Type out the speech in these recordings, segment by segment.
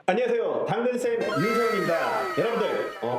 안녕하세요. 당근쌤 윤세훈입니다. 여러분들,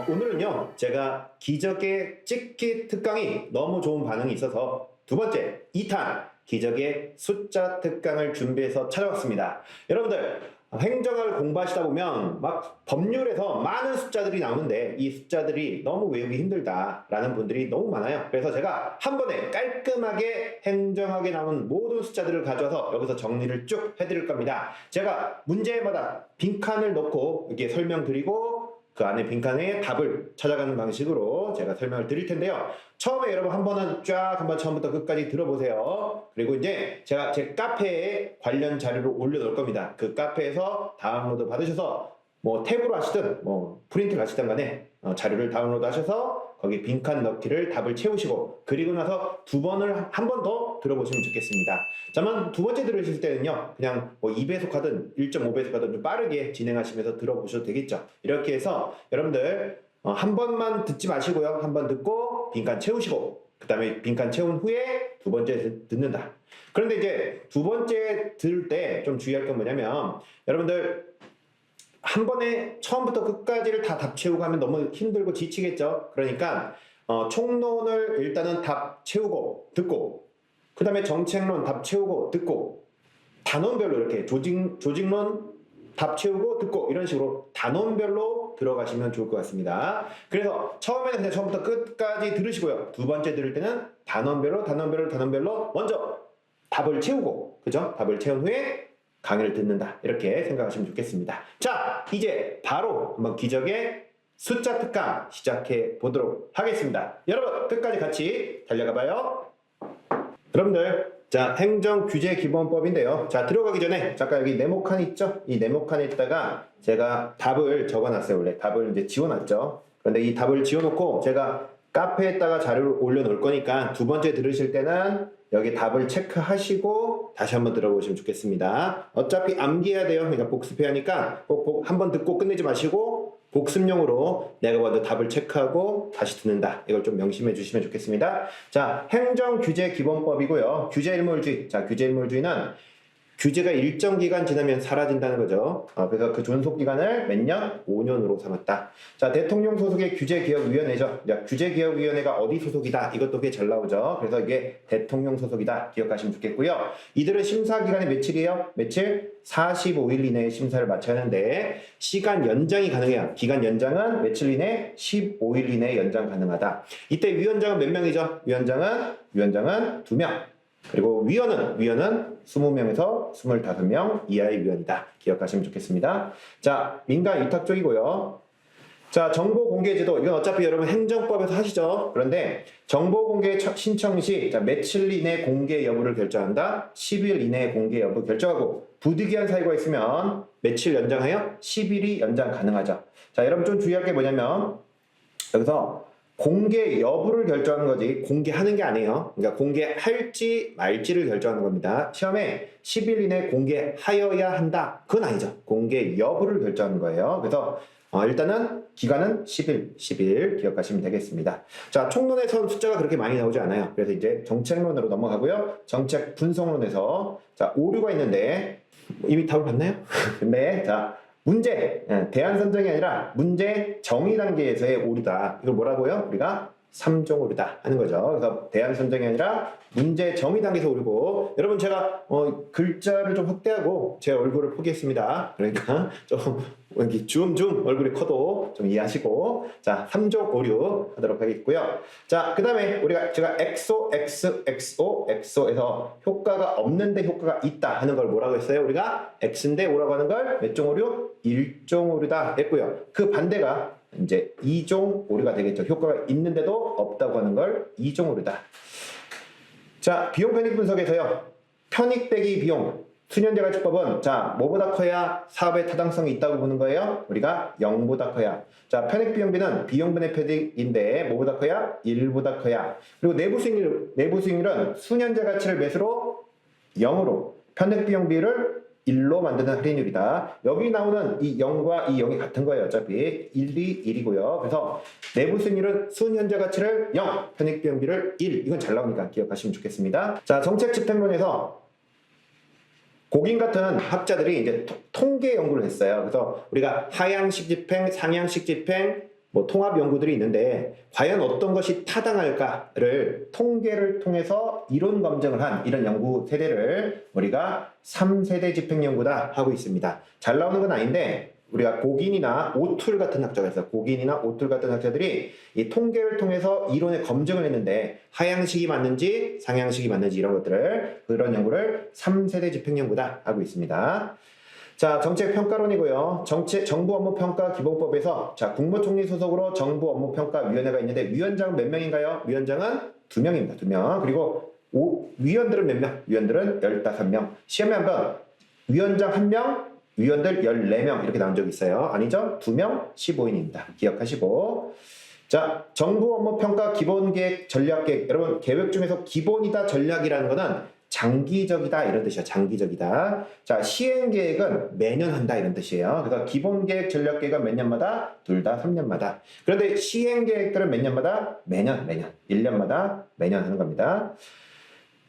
오늘은요, 제가 기적의 찍기 특강이 너무 좋은 반응이 있어서 두 번째, 2탄 기적의 숫자 특강을 준비해서 찾아왔습니다. 여러분들, 행정학을 공부하시다 보면 막 법률에서 많은 숫자들이 나오는데 이 숫자들이 너무 외우기 힘들다라는 분들이 너무 많아요. 그래서 제가 한 번에 깔끔하게 행정학에 나오는 모든 숫자들을 가져와서 여기서 정리를 쭉 해드릴 겁니다. 제가 문제마다 빈칸을 넣고 이렇게 설명드리고 그 안에 빈칸에 답을 찾아가는 방식으로 제가 설명을 드릴 텐데요. 처음에 여러분 한 번은 쫙 한번 처음부터 끝까지 들어보세요. 그리고 이제 제가 제 카페에 관련 자료를 올려놓을 겁니다. 그 카페에서 다운로드 받으셔서 뭐 탭으로 하시든 뭐 프린트를 하시든 간에 자료를 다운로드 하셔서 거기 빈칸 넣기를 답을 채우시고 그리고 나서 두 번을 한 번 더 들어보시면 좋겠습니다. 자만 두 번째 들으실 때는요 그냥 뭐 2배속 하든 1.5배속 하든 좀 빠르게 진행하시면서 들어보셔도 되겠죠. 이렇게 해서 여러분들 한 번만 듣지 마시고요. 한 번 듣고 빈칸 채우시고 그 다음에 빈칸 채운 후에 두 번째 듣는다. 그런데 이제 두 번째 들을 때 좀 주의할 건 뭐냐면 여러분들 한 번에 처음부터 끝까지를 다 답 채우고 하면 너무 힘들고 지치겠죠. 그러니까 총론을 일단은 답 채우고 듣고 그 다음에 정책론 답 채우고 듣고 단원별로 이렇게 조직론 답 채우고 듣고 이런 식으로 단원별로 들어가시면 좋을 것 같습니다. 그래서 처음에는 그냥 처음부터 끝까지 들으시고요. 두 번째 들을 때는 단원별로 먼저 답을 채우고 그죠? 답을 채운 후에 강의를 듣는다 이렇게 생각하시면 좋겠습니다. 자 이제 바로 한번 기적의 숫자 특강 시작해 보도록 하겠습니다. 여러분 끝까지 같이 달려가 봐요. 여러분들 자 행정규제기본법인데요. 자 들어가기 전에 잠깐 여기 네모칸 있죠? 이 네모칸에다가 제가 답을 적어놨어요. 원래 답을 이제 지워놨죠. 그런데 이 답을 지워놓고 제가 카페에다가 자료를 올려놓을 거니까 두 번째 들으실 때는 여기 답을 체크하시고 다시 한번 들어보시면 좋겠습니다. 어차피 암기해야 돼요. 그러니까 복습해야 하니까 꼭 한번 듣고 끝내지 마시고 복습용으로 내가 먼저 답을 체크하고 다시 듣는다. 이걸 좀 명심해 주시면 좋겠습니다. 자, 행정규제기본법이고요. 규제일몰주의. 자, 규제일몰주의는 규제가 일정 기간 지나면 사라진다는 거죠. 그래서 그 존속기간을 몇 년? 5년으로 삼았다. 자, 대통령 소속의 규제개혁위원회죠. 규제개혁위원회가 어디 소속이다? 이것도 꽤 잘 나오죠. 그래서 이게 대통령 소속이다. 기억하시면 좋겠고요. 이들은 심사기간이 며칠이에요? 며칠? 45일 이내에 심사를 마쳐야 하는데 시간 연장이 가능해요. 기간 연장은 며칠 이내? 15일 이내에 연장 가능하다. 이때 위원장은 몇 명이죠? 위원장은 2명. 그리고 위원은 20명에서 25명 이하의 위원이다. 기억하시면 좋겠습니다. 자, 민간 위탁 쪽이고요. 자, 정보공개제도. 이건 어차피 여러분 행정법에서 하시죠. 그런데 정보공개 신청 시 자, 며칠 이내 공개 여부를 결정한다. 10일 이내 공개 여부 결정하고 부득이한 사유가 있으면 며칠 연장하여 10일이 연장 가능하죠. 자, 여러분 좀 주의할 게 뭐냐면 여기서 공개 여부를 결정하는 거지 공개하는 게 아니에요. 그러니까 공개할지 말지를 결정하는 겁니다. 시험에 10일 이내 공개하여야 한다. 그건 아니죠. 공개 여부를 결정하는 거예요. 그래서 일단은 기간은 10일 기억하시면 되겠습니다. 자, 총론에선 숫자가 그렇게 많이 나오지 않아요. 그래서 이제 정책론으로 넘어가고요. 정책 분석론에서 자, 오류가 있는데 이미 답을 봤나요? 네, 자. 문제, 대안 선정이 아니라 문제 정의 단계에서의 오류다. 이걸 뭐라고요? 우리가 3종 오류다 하는 거죠. 그래서 대안 선정이 아니라 문제 정의 단계에서 오류고 여러분 제가 글자를 좀 확대하고 제 얼굴을 포기했습니다. 그러니까 좀 여기 줌 얼굴이 커도 좀 이해하시고 자 3종 오류 하도록 하겠고요. 자 그 다음에 제가 엑소에서 효과가 없는데 효과가 있다 하는 걸 뭐라고 했어요? 우리가 X인데 O라고 하는 걸 몇 종 오류? 1종 오류다 했고요. 그 반대가 이제 2종 오류가 되겠죠. 효과가 있는데도 없다고 하는 걸 2종 오류다. 자, 비용 편익 분석에서요. 편익 빼기 비용. 수년제가축법은 자, 뭐보다 커야 사업의 타당성이 있다고 보는 거예요? 우리가 0보다 커야. 자, 편익 비용비는 비용분의 편익인데 뭐보다 커야? 1보다 커야. 그리고 내부 수익률은 수년제 가치를 매수로 0으로 편익 비용비를 1로 만드는 할인율이다. 여기 나오는 이 0과 이 0이 같은 거예요. 어차피 1이 1이고요. 그래서 내부 수익률은 순현재 가치를 0, 편익비용비를 1. 이건 잘 나오니까 기억하시면 좋겠습니다. 자, 정책 집행론에서 고긴 같은 학자들이 이제 통계 연구를 했어요. 그래서 우리가 하향식 집행, 상향식 집행, 뭐 통합 연구들이 있는데 과연 어떤 것이 타당할까를 통계를 통해서 이론 검증을 한 이런 연구 세대를 우리가 3세대 집행 연구다 하고 있습니다. 잘 나오는 건 아닌데 우리가 고긴이나 오툴 같은 학자가 있어요. 고긴이나 오툴 같은 학자들이 이 통계를 통해서 이론의 검증을 했는데 하향식이 맞는지 상향식이 맞는지 이런 것들을 그런 연구를 3세대 집행 연구다 하고 있습니다. 자, 정책 평가론이고요. 정부 업무 평가 기본법에서 자, 국무총리 소속으로 정부 업무 평가 위원회가 있는데 위원장은 몇 명인가요? 위원장은 2명입니다. 2명. 그리고 위원들은 몇 명? 위원들은 15명. 시험에 한번 위원장 1명, 위원들 14명 이렇게 나온 적이 있어요. 아니죠? 2명 15인입니다. 기억하시고. 자, 정부 업무 평가 기본계획 전략계획. 여러분, 계획 중에서 기본이다 전략이라는 거는 장기적이다 이런 뜻이에요. 장기적이다. 자, 시행계획은 매년 한다 이런 뜻이에요. 그래서 기본계획 전략계획은 몇 년마다? 둘 다 3년마다. 그런데 시행계획들은 몇 년마다? 매년. 1년마다 매년 하는 겁니다.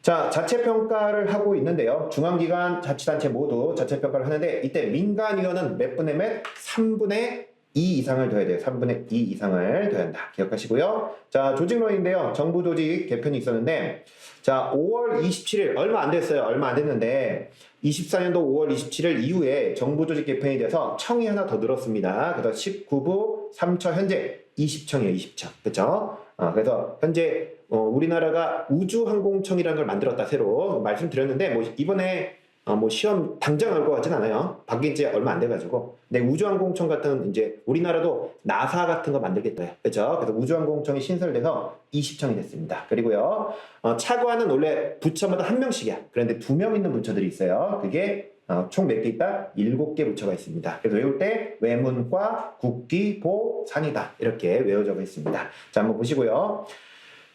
자, 자체평가를 하고 있는데요. 중앙기관, 자치단체 모두 자체평가를 하는데 이때 민간위원은 몇 분의 몇? 3분의 2 이상을 둬야 돼요. 3분의 2 이상을 둬야 한다. 기억하시고요. 자, 조직론인데요. 정부 조직 개편이 있었는데 자, 5월 27일 얼마 안 됐어요. 얼마 안 됐는데 24년도 5월 27일 이후에 정부 조직 개편이 돼서 청이 하나 더 늘었습니다. 그래서 19부 3처 현재 20청이에요. 20청. 그렇죠? 그래서 현재 우리나라가 우주항공청이라는 걸 만들었다 새로 말씀드렸는데 뭐 이번에 뭐 시험 당장 올 것 같진 않아요. 바뀐 지 얼마 안 돼가지고. 근데 우주항공청 같은 이제 우리나라도 나사 같은 거 만들겠다. 그렇죠? 그래서 우주항공청이 신설돼서 20청이 됐습니다. 그리고요, 차관은 원래 부처마다 1명씩이야. 그런데 2명 있는 부처들이 있어요. 그게 총 몇 개 있다? 7개 부처가 있습니다. 그래서 외울 때 외문과 국기, 보, 산이다. 이렇게 외워 적어 있습니다. 자, 한번 보시고요.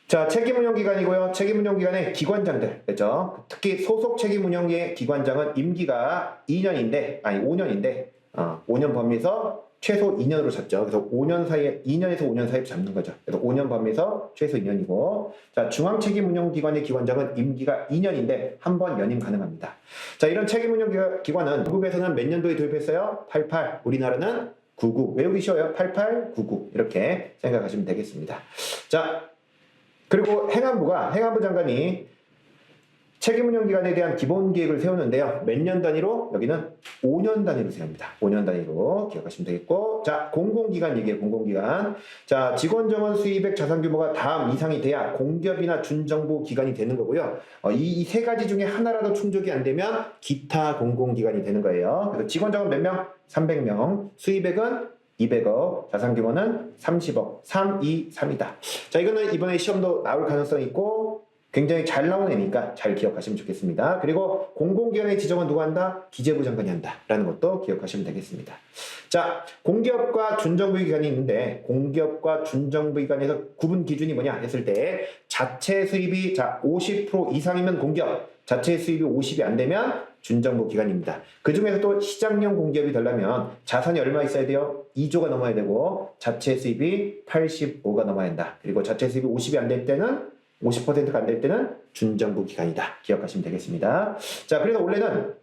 자, 책임운영기관이고요. 책임운영기관의 기관장들, 그렇죠? 특히 소속 책임운영의 기관장은 임기가 5년인데 5년 범위에서 최소 2년으로 잡죠. 그래서 5년 사이에 2년에서 5년 사이에 잡는 거죠. 그래서 5년 범위에서 최소 2년이고, 자, 중앙책임운영기관의 기관장은 임기가 2년인데 한 번 연임 가능합니다. 자, 이런 책임운영기관은 미국에서는 몇 년도에 도입했어요? 88. 우리나라는 99. 외우기 쉬워요. 88, 99 이렇게 생각하시면 되겠습니다. 자. 그리고 행안부 장관이 책임운영기관에 대한 기본계획을 세우는데요. 몇 년 단위로? 여기는 5년 단위로 세웁니다. 5년 단위로 기억하시면 되겠고, 자, 공공기관 얘기해요. 공공기관. 자, 직원정원 수입액 자산규모가 다음 이상이 돼야 공기업이나 준정부 기관이 되는 거고요. 이 세 가지 중에 하나라도 충족이 안 되면 기타 공공기관이 되는 거예요. 그래서 직원정원 몇 명? 300명. 수입액은 200억, 자산규모는 30억, 323이다. 자, 이거는 이번에 시험도 나올 가능성이 있고 굉장히 잘 나오는 애니까 잘 기억하시면 좋겠습니다. 그리고 공공기관의 지정은 누가 한다? 기재부 장관이 한다. 라는 것도 기억하시면 되겠습니다. 자, 공기업과 준정부 기관이 있는데 공기업과 준정부 기관에서 구분 기준이 뭐냐 했을 때 자체 수입이 50% 이상이면 공기업, 자체 수입이 50이 안 되면 준정부 기관입니다. 그 중에서 또 시장용 공기업이 되려면 자산이 얼마 있어야 돼요? 2조가 넘어야 되고 자체 수입이 85가 넘어야 한다. 그리고 자체 수입이 50이 안 될 때는 50%가 안 될 때는 준정부 기관이다. 기억하시면 되겠습니다. 자, 그래서 원래는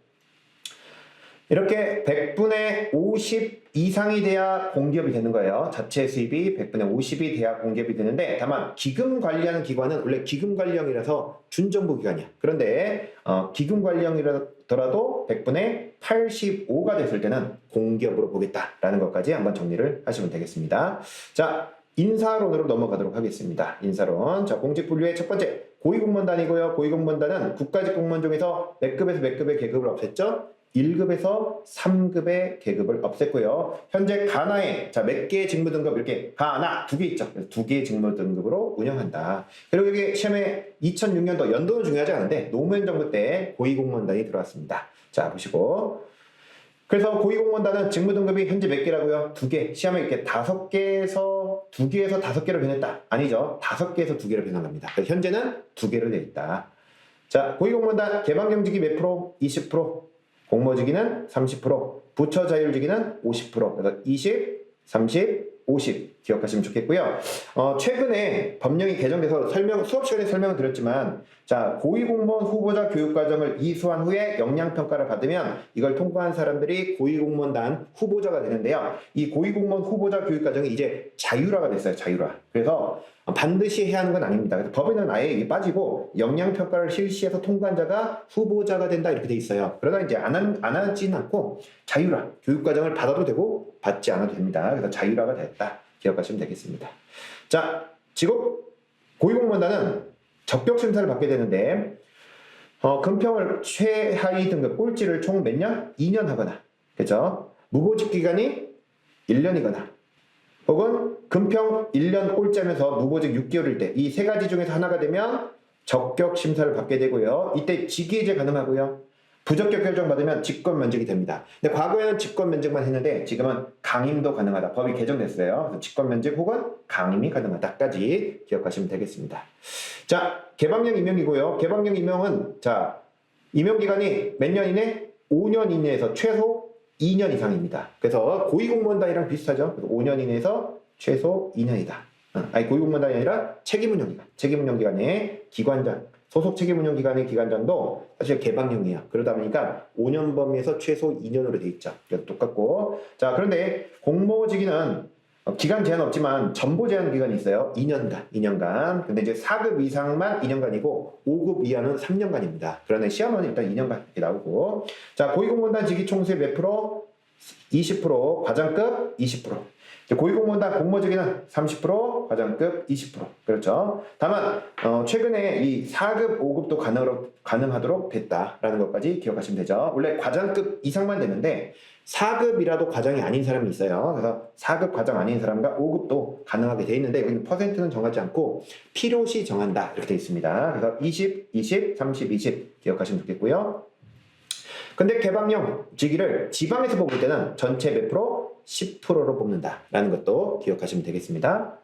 이렇게 100분의 50 이상이 돼야 공기업이 되는 거예요. 자체 수입이 100분의 50이 돼야 공기업이 되는데 다만 기금 관리하는 기관은 원래 기금관리형이라서 준정부 기관이야. 그런데 기금관리형이라더라도 100분의 85가 됐을 때는 공기업으로 보겠다라는 것까지 한번 정리를 하시면 되겠습니다. 자, 인사론으로 넘어가도록 하겠습니다. 인사론. 자, 공직분류의 첫 번째 고위공무원단이고요. 고위공무원단은 국가직 공무원 중에서 몇 급에서 몇 급의 계급을 없앴죠? 1급에서 3급의 계급을 없앴고요. 현재 가나에 몇 개의 직무 등급 이렇게 가나 2개 있죠. 그래서 2개의 직무 등급으로 운영한다. 그리고 이게 시험에 2006년도 연도는 중요하지 않은데 노무현 정부 때 고위공무원단이 들어왔습니다. 자, 보시고. 그래서 고위공무원단은 직무 등급이 현재 몇 개라고요? 2개. 시험에 이렇게 5개에서 2개에서 5개로 변했다. 아니죠. 5개에서 2개로 변화합니다. 그래서 현재는 2개로 되어 있다. 자, 고위공무원단 개방경직이 몇 프로? 20%. 공모직위는 30%, 부처 자율직위는 50%, 그래서 20, 30, 50 기억하시면 좋겠고요. 최근에 법령이 개정돼서 수업 시간에 설명을 드렸지만, 자, 고위공무원 후보자 교육과정을 이수한 후에 역량평가를 받으면 이걸 통과한 사람들이 고위공무원단 후보자가 되는데요. 이 고위공무원 후보자 교육과정이 이제 자율화가 됐어요. 자율화. 그래서 반드시 해야 하는 건 아닙니다. 그래서 법에는 아예 이게 빠지고 역량평가를 실시해서 통과한 자가 후보자가 된다 이렇게 돼 있어요. 그러다 이제 안 하지는 않고 자율화, 교육과정을 받아도 되고 받지 않아도 됩니다. 그래서 자율화가 됐다 기억하시면 되겠습니다. 자, 직업 고위공무원단은 적격심사를 받게 되는데 금평을 최하위 등급 꼴찌를 총 몇 년? 2년 하거나, 그렇죠? 무보직 기간이 1년이거나, 혹은 금평 1년 꼴찌하면서 무보직 6개월일 때, 이 세 가지 중에서 하나가 되면 적격 심사를 받게 되고요. 이때 직위해제 가능하고요. 부적격 결정 받으면 직권 면직이 됩니다. 근데 과거에는 직권 면직만 했는데 지금은 강임도 가능하다. 법이 개정됐어요. 그래서 직권 면직 혹은 강임이 가능하다까지 기억하시면 되겠습니다. 자, 개방령 임용이고요. 개방령 임용은 자, 임용 기간이 몇 년 이내? 5년 이내에서 최소 2년 이상입니다. 그래서 고위공무원단이랑 비슷하죠. 5년 이내에서 최소 2년이다. 아니, 고위공무원단이 아니라 책임운영기관. 책임운영기관의 기관장, 소속 책임운영기관의 기관장도 사실 개방형이에요. 그러다 보니까 5년 범위에서 최소 2년으로 돼 있죠. 그래서 똑같고. 자, 그런데 공모직위는 기간 제한 없지만 전보 제한 기간이 있어요. 2년간. 근데 이제 4급 이상만 2년간이고 5급 이하는 3년간입니다. 그러나 시험은 일단 2년간 이렇게 나오고. 자, 고위공무원단 직위 총수의 몇 프로? 20%, 과장급 20%. 고위공무원단 공모직위는 30%, 과장급 20%. 그렇죠. 다만 최근에 이 4급, 5급도 가능하도록 됐다라는 것까지 기억하시면 되죠. 원래 과장급 이상만 되는데 4급이라도 과장이 아닌 사람이 있어요. 그래서 4급 과장 아닌 사람과 5급도 가능하게 돼 있는데 여기는 퍼센트는 정하지 않고 필요시 정한다 이렇게 돼 있습니다. 그래서 20, 20, 30, 20 기억하시면 좋겠고요. 근데 개방령 직위를 지방에서 뽑을 때는 전체 몇 프로? 10%로 뽑는다라는 것도 기억하시면 되겠습니다.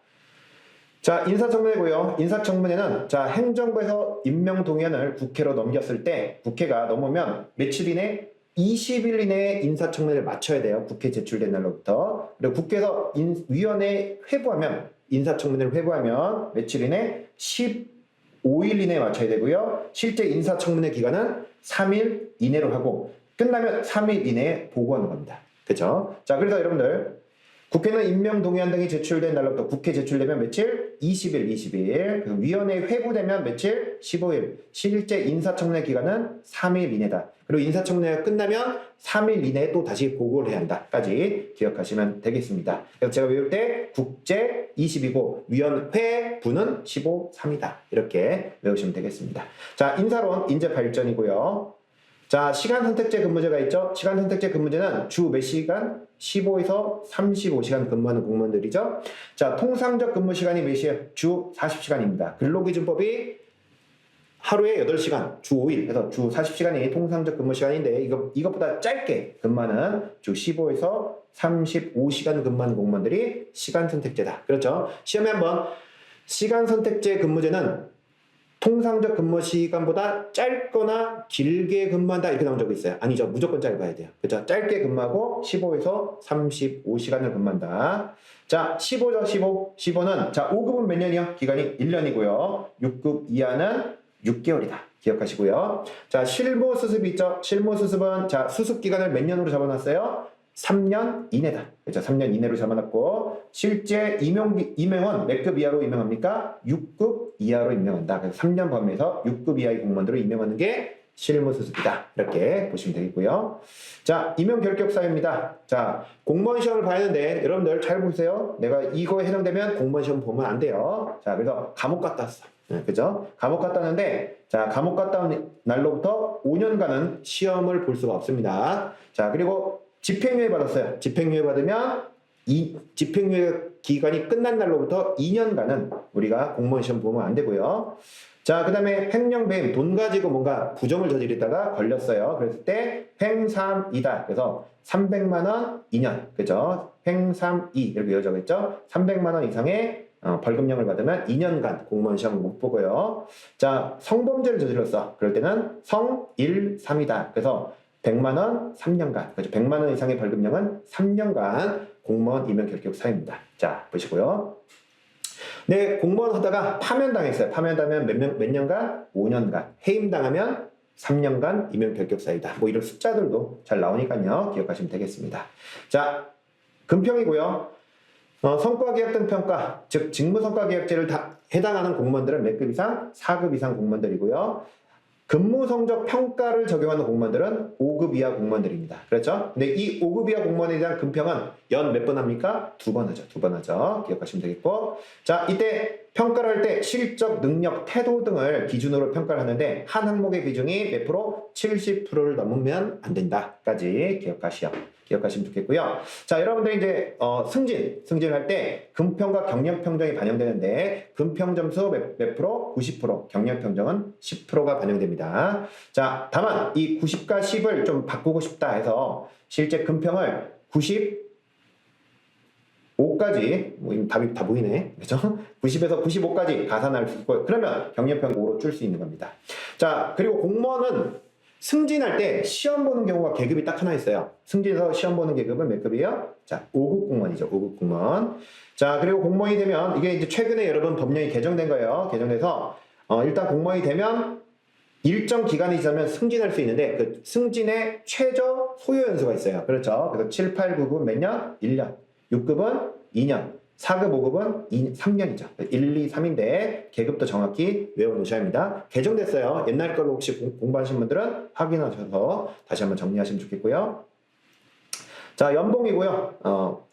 자, 인사청문회고요. 인사청문회는 자, 행정부에서 임명동의안을 국회로 넘겼을 때 국회가 넘으면 며칠 이내? 20일 이내에 인사청문회를 마쳐야 돼요. 국회 제출된 날로부터. 그리고 국회에서 위원회에 회부하면, 인사청문회를 회부하면 며칠 이내? 15일 이내에 마쳐야 되고요. 실제 인사청문회 기간은 3일 이내로 하고 끝나면 3일 이내에 보고하는 겁니다. 그렇죠? 자, 그래서 여러분들 국회는 임명동의안 등이 제출된 날로부터 국회 제출되면 며칠? 20일. 그 위원회에 회부되면 며칠? 15일. 실제 인사청문회 기간은 3일 이내다. 그리고 인사청문회가 끝나면 3일 이내에 또 다시 보고를 해야 한다까지 기억하시면 되겠습니다. 그래서 제가 외울 때 국제 20이고 위원회부는 15, 3이다. 이렇게 외우시면 되겠습니다. 자, 인사론 인재 발전이고요. 자, 시간 선택제 근무제가 있죠. 시간 선택제 근무제는 주 몇 시간? 15에서 35시간 근무하는 공무원들이죠. 자, 통상적 근무 시간이 몇 시에요? 주 40시간입니다. 근로기준법이 하루에 8시간, 주 5일, 그래서 주 40시간이 통상적 근무 시간인데 이것보다 짧게 근무하는 주 15에서 35시간 근무하는 공무원들이 시간 선택제다. 그렇죠? 시험에 한번 시간 선택제 근무제는 통상적 근무 시간보다 짧거나 길게 근무한다 이렇게 나온 적이 있어요. 아니죠. 무조건 짧아야 돼요. 그렇죠? 짧게 근무하고 15에서 35시간을 근무한다. 자, 15죠. 15는 자, 5급은 몇 년이요? 기간이 1년이고요. 6급 이하는 6개월이다. 기억하시고요. 자, 실무 수습이 있죠. 실무 수습은 자, 수습 기간을 몇 년으로 잡아놨어요? 3년 이내다. 그렇죠? 3년 이내로 잡아놨고 실제 임명은 몇 급 이하로 임명합니까? 6급 이하로 임명한다. 그래서 3년 범위에서 6급 이하의 공무원들을 임명하는 게 실무수습이다. 이렇게 보시면 되겠고요. 자, 임용 결격 사유입니다. 자, 공무원 시험을 봐야 하는데 여러분들 잘 보세요. 내가 이거에 해당되면 공무원 시험 보면 안 돼요. 자, 그래서 감옥 갔다 왔어. 그죠? 감옥 갔다 왔는데 자, 감옥 갔다 온 날로부터 5년간은 시험을 볼 수가 없습니다. 자, 그리고 집행유예 받았어요. 집행유예 받으면 이 집행유예 기간이 끝난 날로부터 2년간은 우리가 공무원 시험 보면 안 되고요. 자, 그 다음에 횡령배임, 돈 가지고 뭔가 부정을 저지르다가 걸렸어요. 그랬을 때 횡삼이다. 그래서 300만 원 2년, 그죠? 횡삼이 이렇게 이어져있죠. 300만 원 이상의 벌금형을 받으면 2년간 공무원 시험을 못 보고요. 자, 성범죄를 저질렀어. 그럴 때는 성일삼이다. 그래서 100만 원 3년간. 그렇죠. 100만 원 이상의 벌금형은 3년간 공무원 임용 결격 사유입니다. 자, 보시고요. 네, 공무원 하다가 파면당했어요. 파면당하면 몇 년간? 5년간. 해임당하면 3년간 임용 결격 사유다. 뭐 이런 숫자들도 잘 나오니까요. 기억하시면 되겠습니다. 자, 금평이고요. 성과계약 등 평가, 즉 직무성과계약제를 다 해당하는 공무원들은 몇 급 이상? 4급 이상 공무원들이고요. 근무성적 평가를 적용하는 공무원들은 5급 이하 공무원들입니다. 그렇죠? 근데 이 5급 이하 공무원에 대한 금평은 연 몇 번 합니까? 2번 하죠. 2번 하죠. 기억하시면 되겠고. 자, 이때 평가를 할 때 실적, 능력, 태도 등을 기준으로 평가를 하는데 한 항목의 비중이 몇 프로? 70%를 넘으면 안 된다까지 기억하시면 좋겠고요. 자, 여러분들 이제 승진할 때 금평과 경력평정이 반영되는데 금평 점수 몇 프로? 90%, 경력평정은 10%가 반영됩니다. 자, 다만 이 90과 10을 좀 바꾸고 싶다 해서 실제 금평을 95까지, 뭐 답이 다 보이네. 그죠? 90에서 95까지 가산할 수 있고, 그러면 경력평 5로 줄 수 있는 겁니다. 자, 그리고 공무원은 승진할 때 시험 보는 경우가 계급이 딱 하나 있어요. 승진해서 시험 보는 계급은 몇 급이에요? 자, 5급 공무원이죠. 5급 공무원. 자, 그리고 공무원이 되면 이게 이제 최근에 여러분 법령이 개정된 거예요. 개정돼서 일단 공무원이 되면 일정 기간이 지나면 승진할 수 있는데 그 승진의 최저 소요 연수가 있어요. 그렇죠. 그래서 7, 8, 9급 몇 년? 1년. 6급은 2년. 4급, 5급은 3년이죠. 1, 2, 3인데 계급도 정확히 외워놓으셔야 합니다. 개정됐어요. 옛날 걸로 혹시 공부하신 분들은 확인하셔서 다시 한번 정리하시면 좋겠고요. 자, 연봉이고요.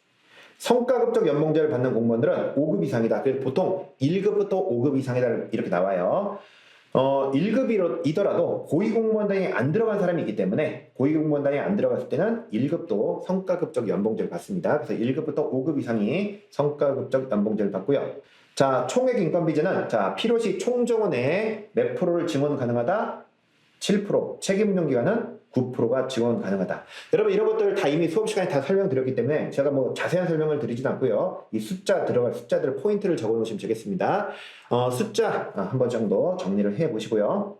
성과급적 연봉제를 받는 공무원들은 5급 이상이다. 그래서 보통 1급부터 5급 이상이다 이렇게 나와요. 1급이더라도 고위공무원단에 안 들어간 사람이 있기 때문에 고위공무원단에 안 들어갔을 때는 1급도 성과급적 연봉제를 받습니다. 그래서 1급부터 5급 이상이 성과급적 연봉제를 받고요. 자, 총액 인건비제는 자, 필요시 총정원에 몇 프로를 증원 가능하다? 7%, 책임운용기간은 9%가 지원 가능하다. 여러분 이런 것들 다 이미 수업 시간에 다 설명드렸기 때문에 제가 뭐 자세한 설명을 드리진 않고요. 이 들어갈 숫자들 포인트를 적어 놓으시면 되겠습니다. 숫자 한번 정도 정리를 해 보시고요.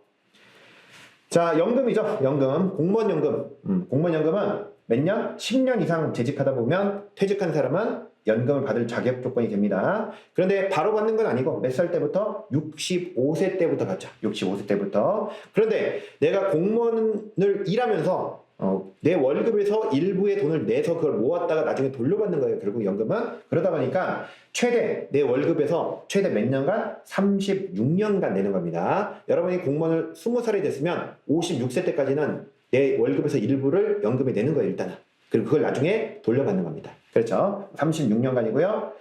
자, 연금이죠. 연금, 공무원 연금. 공무원 연금은 몇 년? 10년 이상 재직하다 보면 퇴직한 사람은 연금을 받을 자격 조건이 됩니다. 그런데 바로 받는 건 아니고 몇 살 때부터? 65세 때부터 받죠. 65세 때부터. 그런데 내가 공무원을 일하면서 내 월급에서 일부의 돈을 내서 그걸 모았다가 나중에 돌려받는 거예요. 결국 연금은. 그러다 보니까 최대 내 월급에서 최대 몇 년간? 36년간 내는 겁니다. 여러분이 공무원을 20살이 됐으면 56세 때까지는 내 월급에서 일부를 연금에 내는 거예요. 일단은. 그리고 그걸 나중에 돌려받는 겁니다. 그렇죠? 36년간이고요.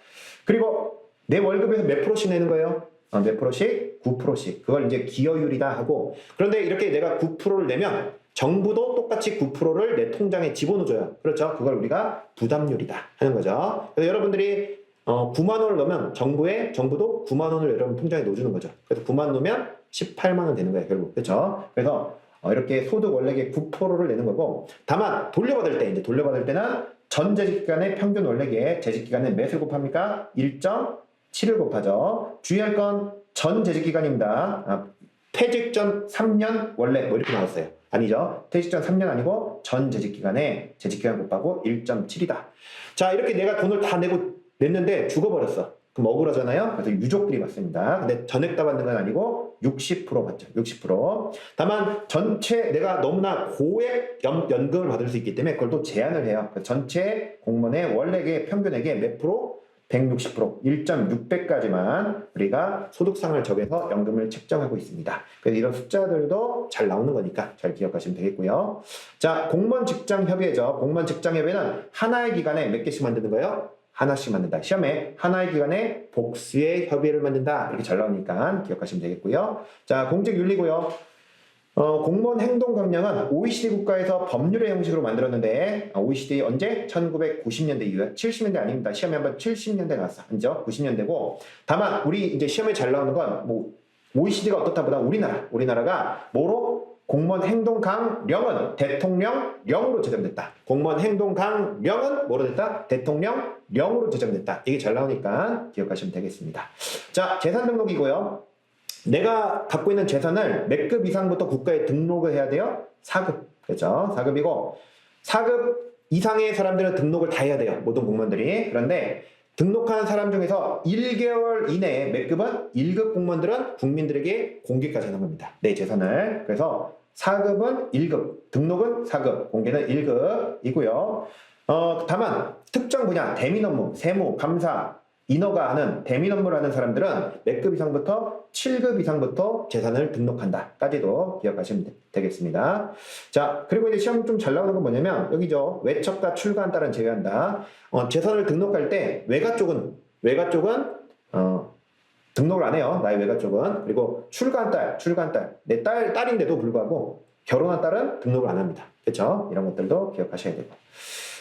그리고 내 월급에서 몇 프로씩 내는 거예요? 몇 프로씩? 9%씩. 그걸 이제 기여율이다 하고. 그런데 이렇게 내가 9%를 내면 정부도 똑같이 9%를 내 통장에 집어넣어줘요. 그렇죠? 그걸 우리가 부담률이다 하는 거죠. 그래서 여러분들이 9만 원을 넣으면 정부도 9만 원을 여러분 통장에 넣어주는 거죠. 그래서 9만 넣으면 18만 원 되는 거예요. 결국. 그렇죠? 그래서 이렇게 소득 원래의 9%를 내는 거고, 다만 돌려받을 때는 전 재직기간의 평균 원래의 재직기간은 몇을 곱합니까? 1.7을 곱하죠. 주의할 건 전 재직기간입니다. 퇴직 전 3년 원래 뭐 이렇게 나왔어요. 아니죠. 퇴직 전 3년 아니고 전 재직기간에 재직기간 곱하고 1.7이다. 자, 이렇게 내가 돈을 다 냈는데 죽어버렸어. 그럼 억울하잖아요. 그래서 유족들이 받습니다. 근데 전액 다 받는 건 아니고 60% 받죠. 60%. 다만 전체 내가 너무나 고액 연금을 받을 수 있기 때문에 그걸 또 제한을 해요. 전체 공무원의 원래의 평균액의 몇 프로? 160%, 1.6배까지만 우리가 소득상을 적용해서 연금을 책정하고 있습니다. 그래서 이런 숫자들도 잘 나오는 거니까 잘 기억하시면 되겠고요. 자, 공무원 직장 협의회죠. 공무원 직장 협의회는 하나의 기간에 몇 개씩 만드는 거예요? 하나씩 만든다. 시험에 하나의 기간에 복수의 협의회를 만든다. 이렇게 잘 나오니까 기억하시면 되겠고요. 자, 공직윤리고요. 공무원 행동강령은 OECD 국가에서 법률의 형식으로 만들었는데 OECD 언제? 1990년대 이후에 70년대 아닙니다. 시험에 한번 70년대 나왔어. 아니죠? 90년대고 다만 우리 이제 시험에 잘 나오는 건 뭐 OECD가 어떻다보다 우리나라가 뭐로? 공무원 행동강령은 대통령령으로 제정됐다. 공무원 행동강령은 뭐로 됐다? 대통령령으로 제정됐다. 이게 잘 나오니까 기억하시면 되겠습니다. 자, 재산 등록이고요. 내가 갖고 있는 재산을 몇 급 이상부터 국가에 등록을 해야 돼요? 4급. 그렇죠? 4급이고 4급 이상의 사람들은 등록을 다 해야 돼요. 모든 공무원들이. 그런데 등록한 사람 중에서 1개월 이내에 몇 급은 1급 공무원들은 국민들에게 공개까지 하는 겁니다. 내 재산을. 그래서 4급은 1급, 등록은 4급, 공개는 1급이고요. 다만 특정 분야, 대민 업무, 세무, 감사, 인허가 하는 대민 업무를 하는 사람들은 몇 급 이상부터 7급 이상부터 재산을 등록한다까지도 기억하시면 되겠습니다. 자, 그리고 이제 시험 좀 잘 나오는 건 뭐냐면 여기죠. 외척과 출가한 딸은 제외한다. 재산을 등록할 때 외가 쪽은 등록을 안 해요. 나의 외가 쪽은. 그리고 출가한 딸, 내 딸인데도 불구하고 결혼한 딸은 등록을 안 합니다. 그렇죠? 이런 것들도 기억하셔야 되고.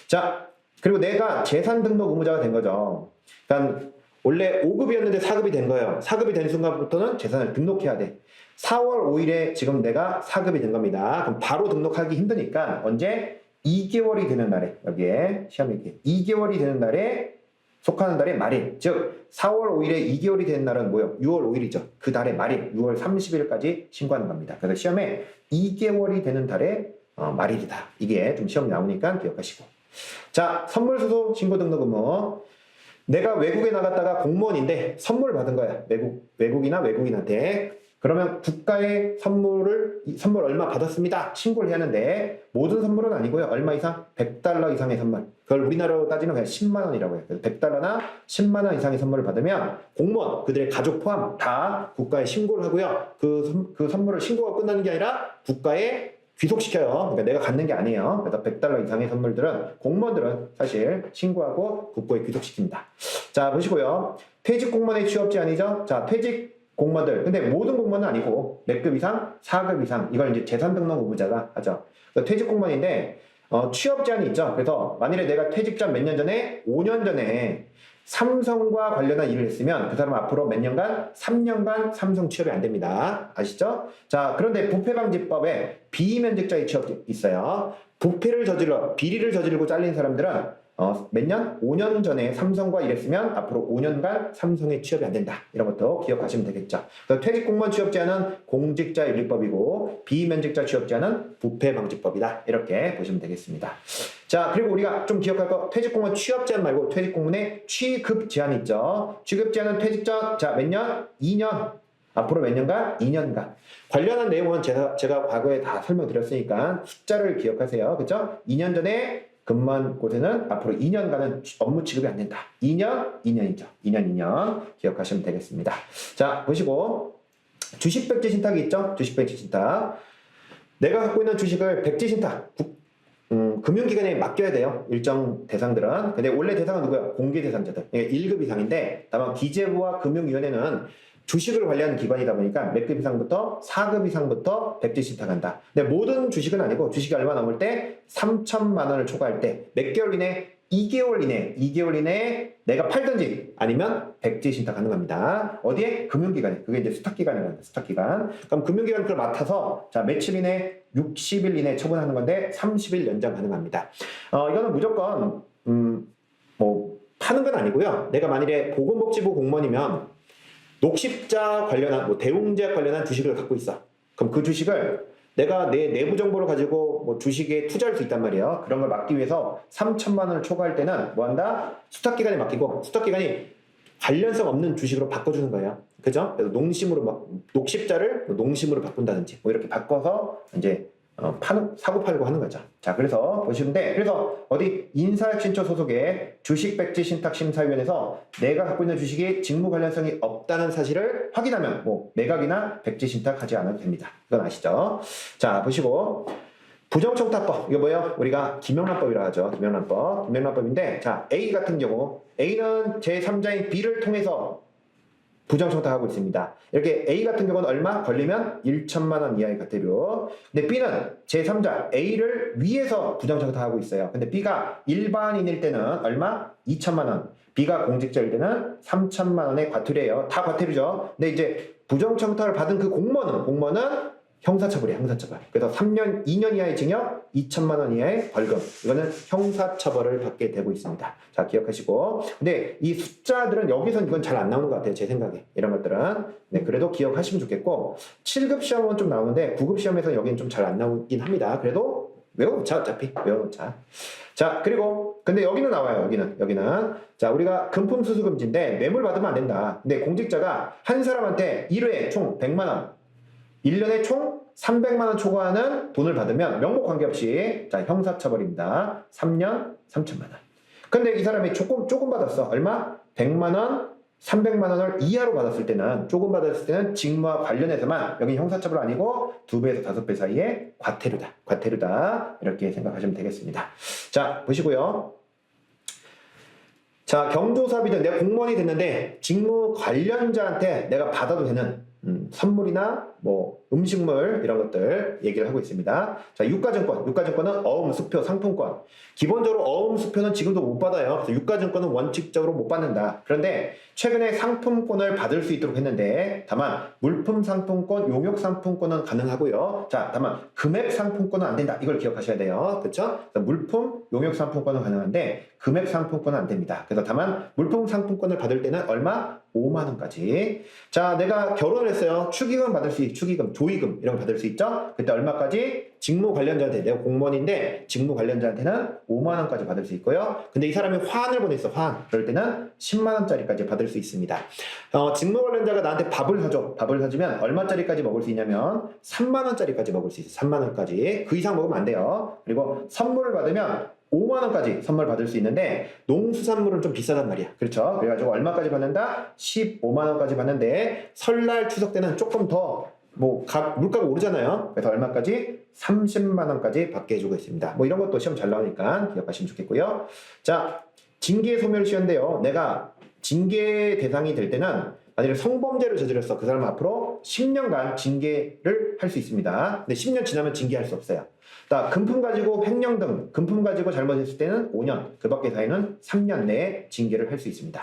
자, 그리고 내가 재산 등록 의무자가 된 거죠. 그러니까 원래 5급이었는데 4급이 된 거예요. 4급이 된 순간부터는 재산을 등록해야 돼. 4월 5일에 지금 내가 4급이 된 겁니다. 그럼 바로 등록하기 힘드니까 언제? 2개월이 되는 날에, 여기에 시험이 이렇게 2개월이 되는 날에 속하는 달의 말일. 즉 4월 5일에 2개월이 되는 날은 뭐예요? 6월 5일이죠. 그 달의 말일, 6월 30일까지 신고하는 겁니다. 그래서 시험에 2개월이 되는 달의 말일이다. 이게 좀 시험이 나오니까 기억하시고. 자, 선물수수 신고 등록 의무. 내가 외국에 나갔다가 공무원인데 선물 받은 거야. 외국이나 외국인한테. 그러면 국가의 선물 얼마 받았습니다. 신고를 해야 하는데 모든 선물은 아니고요. 얼마 이상? 100달러 이상의 선물. 그걸 우리나라로 따지면 그냥 10만 원이라고 해요. 그래서 100달러나 10만 원 이상의 선물을 받으면 공무원, 그들의 가족 포함 다 국가에 신고를 하고요. 그 선물을 신고가 끝나는 게 아니라 국가에 귀속시켜요. 그러니까 내가 갖는 게 아니에요. 그래서 100달러 이상의 선물들은 공무원들은 사실 신고하고 국고에 귀속시킵니다. 자, 보시고요. 퇴직 공무원의 취업 제한이죠. 자, 퇴직 공무원들. 근데 모든 공무원은 아니고 몇 급 이상? 4급 이상. 이걸 이제 재산 등록 의무자가 하죠. 퇴직 공무원인데 취업 제한이 있죠. 그래서 만일에 내가 퇴직 전 몇 년 전에 5년 전에 삼성과 관련한 일을 했으면 그 사람 앞으로 몇 년간? 3년간 삼성 취업이 안 됩니다. 아시죠? 자, 그런데 부패방지법에 비면직자의 취업이 있어요. 부패를 저질러 비리를 저지르고 잘린 사람들은 몇 년? 5년 전에 삼성과 일했으면 앞으로 5년간 삼성에 취업이 안 된다. 이런 것도 기억하시면 되겠죠. 그래서 퇴직공무원 취업제한은 공직자윤리법이고 비면직자 취업제한은 부패방지법이다. 이렇게 보시면 되겠습니다. 자, 그리고 우리가 좀 기억할 거 퇴직공무원 취업제한 말고 퇴직공무원의 취급제한이 있죠. 취급제한은 퇴직 전, 자, 몇 년? 2년. 앞으로 몇 년간? 2년간. 관련한 내용은 제가 과거에 다 설명드렸으니까 숫자를 기억하세요. 그죠? 2년 전에 근무한 곳에는 앞으로 2년간은 업무 취급이 안 된다. 2년, 2년이죠. 2년 기억하시면 되겠습니다. 자, 보시고 주식 백지 신탁이 있죠? 주식 백지 신탁. 내가 갖고 있는 주식을 백지 신탁 금융기관에 맡겨야 돼요. 일정 대상들은. 근데 원래 대상은 누구야? 공개 대상자들. 1급 이상인데 다만 기재부와 금융위원회는 주식을 관리하는 기관이다 보니까 몇 급 이상부터 4급 이상부터 백지 신탁한다. 근데 모든 주식은 아니고 주식이 얼마 넘을 때 3천만 원을 초과할 때 몇 개월 이내? 2개월 이내에 내가 팔든지 아니면 백지 신탁하는 겁니다. 어디에? 금융기관에. 그게 이제 수탁기관이라는 거예요. 수탁기관. 그럼 금융기관은 그걸 맡아서 자 며칠 이내? 60일 이내 처분하는 건데 30일 연장 가능합니다. 이거는 무조건 뭐 파는 건 아니고요. 내가 만일에 보건복지부 공무원이면 녹십자 관련한 대웅제약 관련한 주식을 갖고 있어. 그럼 그 주식을 내가 내 내부 정보를 가지고 뭐 주식에 투자할 수 있단 말이에요. 그런 걸 막기 위해서 3천만 원을 초과할 때는 뭐 한다? 수탁기관에 맡기고 수탁기관이 관련성 없는 주식으로 바꿔주는 거예요. 그죠? 그래서 녹십자를 농심으로 바꾼다든지 뭐 이렇게 바꿔서 이제 사고 팔고 하는 거죠. 자, 그래서 보시는데 그래서 어디 인사혁신처 소속의 주식백지신탁심사위원회에서 내가 갖고 있는 주식이 직무 관련성이 없다는 사실을 확인하면 뭐 매각이나 백지신탁하지 않아도 됩니다. 이건 아시죠? 자, 보시고 부정청탁법 이거 뭐예요? 우리가 김영란법이라 하죠. 김영란법인데 자 A 같은 경우 A는 제3자인 B를 통해서 부정청탁하고 있습니다. 이렇게 A 같은 경우는 얼마? 걸리면 1천만 원 이하의 과태료. 근데 B는 제3자 A를 위해서 부정청탁하고 있어요. 근데 B가 일반인일 때는 얼마? 2천만 원. B가 공직자일 때는 3천만 원의 과태료예요. 다 과태료죠. 근데 이제 부정청탁을 받은 그 공무원은 형사처벌이에요. 형사처벌. 그래서 3년, 2년 이하의 징역, 2천만 원 이하의 벌금. 이거는 형사처벌을 받게 되고 있습니다. 자, 기억하시고. 근데 이 숫자들은 여기선 이건 잘 안 나오는 것 같아요. 제 생각에. 이런 것들은. 네, 그래도 기억하시면 좋겠고 7급 시험은 좀 나오는데 9급 시험에서 여기는 좀 잘 안 나오긴 합니다. 그래도 외워놓자, 어차피. 외워놓자. 자, 그리고, 근데 여기는 나와요, 여기는. 자, 우리가 금품수수금지인데 매물 받으면 안 된다. 근데 공직자가 한 사람한테 1회에 총 100만원, 1년에 총 300만원 초과하는 돈을 받으면 명목 관계없이, 자, 형사처벌입니다. 3년 3천만원. 근데 이 사람이 조금 받았어. 얼마? 100만원, 300만원을 이하로 받았을 때는, 조금 받았을 때는 직무와 관련해서만, 여기 형사처벌 아니고 2배에서 5배 사이에 과태료다. 이렇게 생각하시면 되겠습니다. 자, 보시고요. 자, 경조사비든 내가 공무원이 됐는데 직무 관련자한테 내가 받아도 되는 선물이나 뭐 음식물 이런 것들 얘기를 하고 있습니다. 자, 유가증권은 어음, 수표, 상품권. 기본적으로 어음, 수표는 지금도 못 받아요. 그래서 유가증권은 원칙적으로 못 받는다. 그런데 최근에 상품권을 받을 수 있도록 했는데, 다만 물품 상품권, 용역 상품권은 가능하고요. 자, 다만 금액 상품권은 안 된다. 이걸 기억하셔야 돼요. 그렇죠? 물품, 용역 상품권은 가능한데 금액 상품권은 안 됩니다. 그래서 다만 물품 상품권을 받을 때는 얼마? 5만 원까지. 자, 내가 결혼을 했어요. 축의금 받을 수 있죠. 축의금, 조의금 이런 거 받을 수 있죠. 그때 얼마까지? 직무 관련자한테, 내가 공무원인데 직무 관련자한테는 5만 원까지 받을 수 있고요. 근데 이 사람이 화환을 보냈어. 화환. 그럴 때는 10만 원짜리까지 받을 수 있습니다. 직무 관련자가 나한테 밥을 사줘. 밥을 사주면 얼마짜리까지 먹을 수 있냐면 3만 원짜리까지 먹을 수 있어요. 3만 원까지. 그 이상 먹으면 안 돼요. 그리고 선물을 받으면 5만 원까지 선물 받을 수 있는데 농수산물은 좀 비싸단 말이야. 그렇죠? 그래가지고 얼마까지 받는다? 15만 원까지 받는데 설날 추석 때는 조금 더 물가가 오르잖아요. 그래서 얼마까지? 30만 원까지 받게 해주고 있습니다. 뭐 이런 것도 시험 잘 나오니까 기억하시면 좋겠고요. 자, 징계 소멸시효인데요. 내가 징계 대상이 될 때는 만약에 성범죄를 저질렀어. 그 사람 앞으로 10년간 징계를 할 수 있습니다. 근데 10년 지나면 징계할 수 없어요. 금품 가지고 횡령 등 금품 가지고 잘못했을 때는 5년, 그 밖의 사이는 3년 내에 징계를 할 수 있습니다.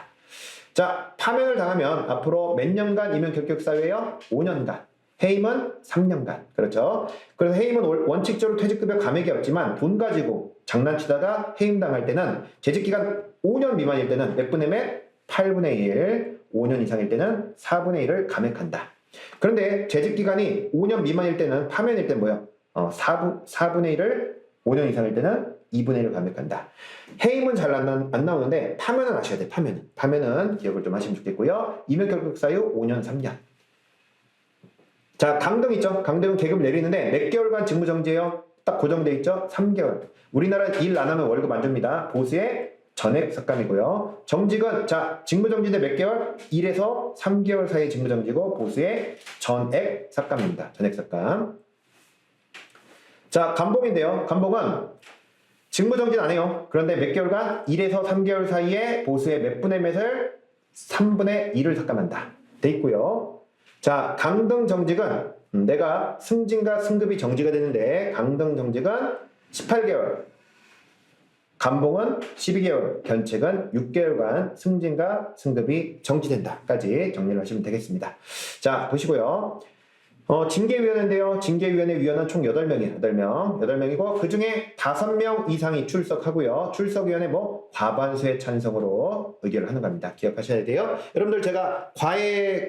자, 파면을 당하면 앞으로 몇 년간 임용 결격 사유예요? 5년간. 해임은 3년간. 그렇죠? 그래서 해임은 원칙적으로 퇴직급여 감액이 없지만 돈 가지고 장난치다가 해임당할 때는 재직기간 5년 미만일 때는 몇 분의 몇? 8분의 1. 5년 이상일 때는 4분의 1을 감액한다. 그런데 재직기간이 5년 미만일 때는 파면일 때 뭐예요? 4분의 1을 5년 이상일 때는 2분의 1을 감액한다. 해임은 잘 안 나오는데 파면은 아셔야 돼. 파면은 기억을 좀 하시면 좋겠고요. 임용 결격 사유 5년 3년. 자, 강등 있죠? 강등은 계급을 내리는데 몇 개월간 직무정지예요? 딱 고정돼 있죠? 3개월. 우리나라 일 안 하면 월급 안 줍니다. 보수의 전액 삭감이고요. 정직은 자, 직무정지인데 몇 개월? 1에서 3개월 사이 직무정지고 보수의 전액 삭감입니다. 전액 삭감. 자, 감봉인데요. 감봉은 직무정지는 안 해요. 그런데 몇 개월간? 1에서 3개월 사이에 보수의 몇 분의 몇을? 3분의 1을 삭감한다. 돼 있고요. 자, 강등 정직은 내가 승진과 승급이 정지가 되는데 강등 정직은 18개월, 감봉은 12개월, 견책은 6개월간 승진과 승급이 정지된다까지 정리를 하시면 되겠습니다. 자, 보시고요. 징계위원회인데요. 징계위원회 위원은 총 8명이에요. 8명이고 그 중에 5명 이상이 출석하고요. 출석위원회 과반수의 찬성으로 의결을 하는 겁니다. 기억하셔야 돼요. 여러분들 제가 과외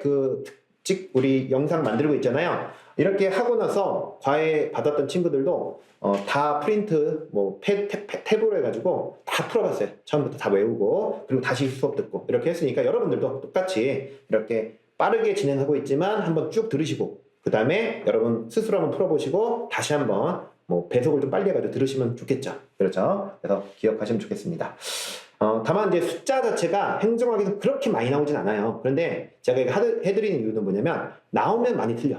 우리 영상 만들고 있잖아요. 이렇게 하고 나서 과외 받았던 친구들도 다 프린트 탭으로 해가지고 다 풀어봤어요. 처음부터 다 외우고 그리고 다시 수업 듣고 이렇게 했으니까 여러분들도 똑같이 이렇게 빠르게 진행하고 있지만 한번 쭉 들으시고 그 다음에 여러분 스스로 한번 풀어보시고 다시 한번 배속을 좀 빨리 해가지고 들으시면 좋겠죠. 그렇죠? 그래서 기억하시면 좋겠습니다. 다만 이제 숫자 자체가 행정학에서 그렇게 많이 나오진 않아요. 그런데 제가 이거 해드리는 이유는 뭐냐면 나오면 많이 틀려.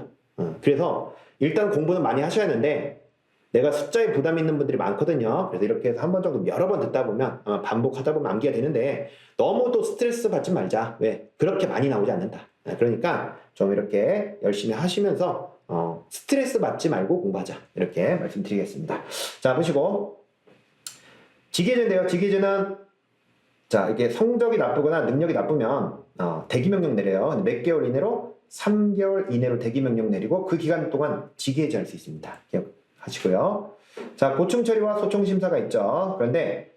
그래서 일단 공부는 많이 하셔야 하는데 내가 숫자에 부담 있는 분들이 많거든요. 그래서 이렇게 해서 한 번 정도 여러 번 듣다 보면 반복하다 보면 암기가 되는데 너무 또 스트레스 받지 말자. 왜? 그렇게 많이 나오지 않는다. 그러니까 좀 이렇게 열심히 하시면서 스트레스 받지 말고 공부하자. 이렇게 말씀드리겠습니다. 자, 보시고 직예제인데요. 직예제는 자, 이게 성적이 나쁘거나 능력이 나쁘면 대기명령 내려요. 몇 개월 이내로? 3개월 이내로 대기명령 내리고 그 기간 동안 직예제할 수 있습니다. 기억하시고요. 자, 고충처리와 소총심사가 있죠. 그런데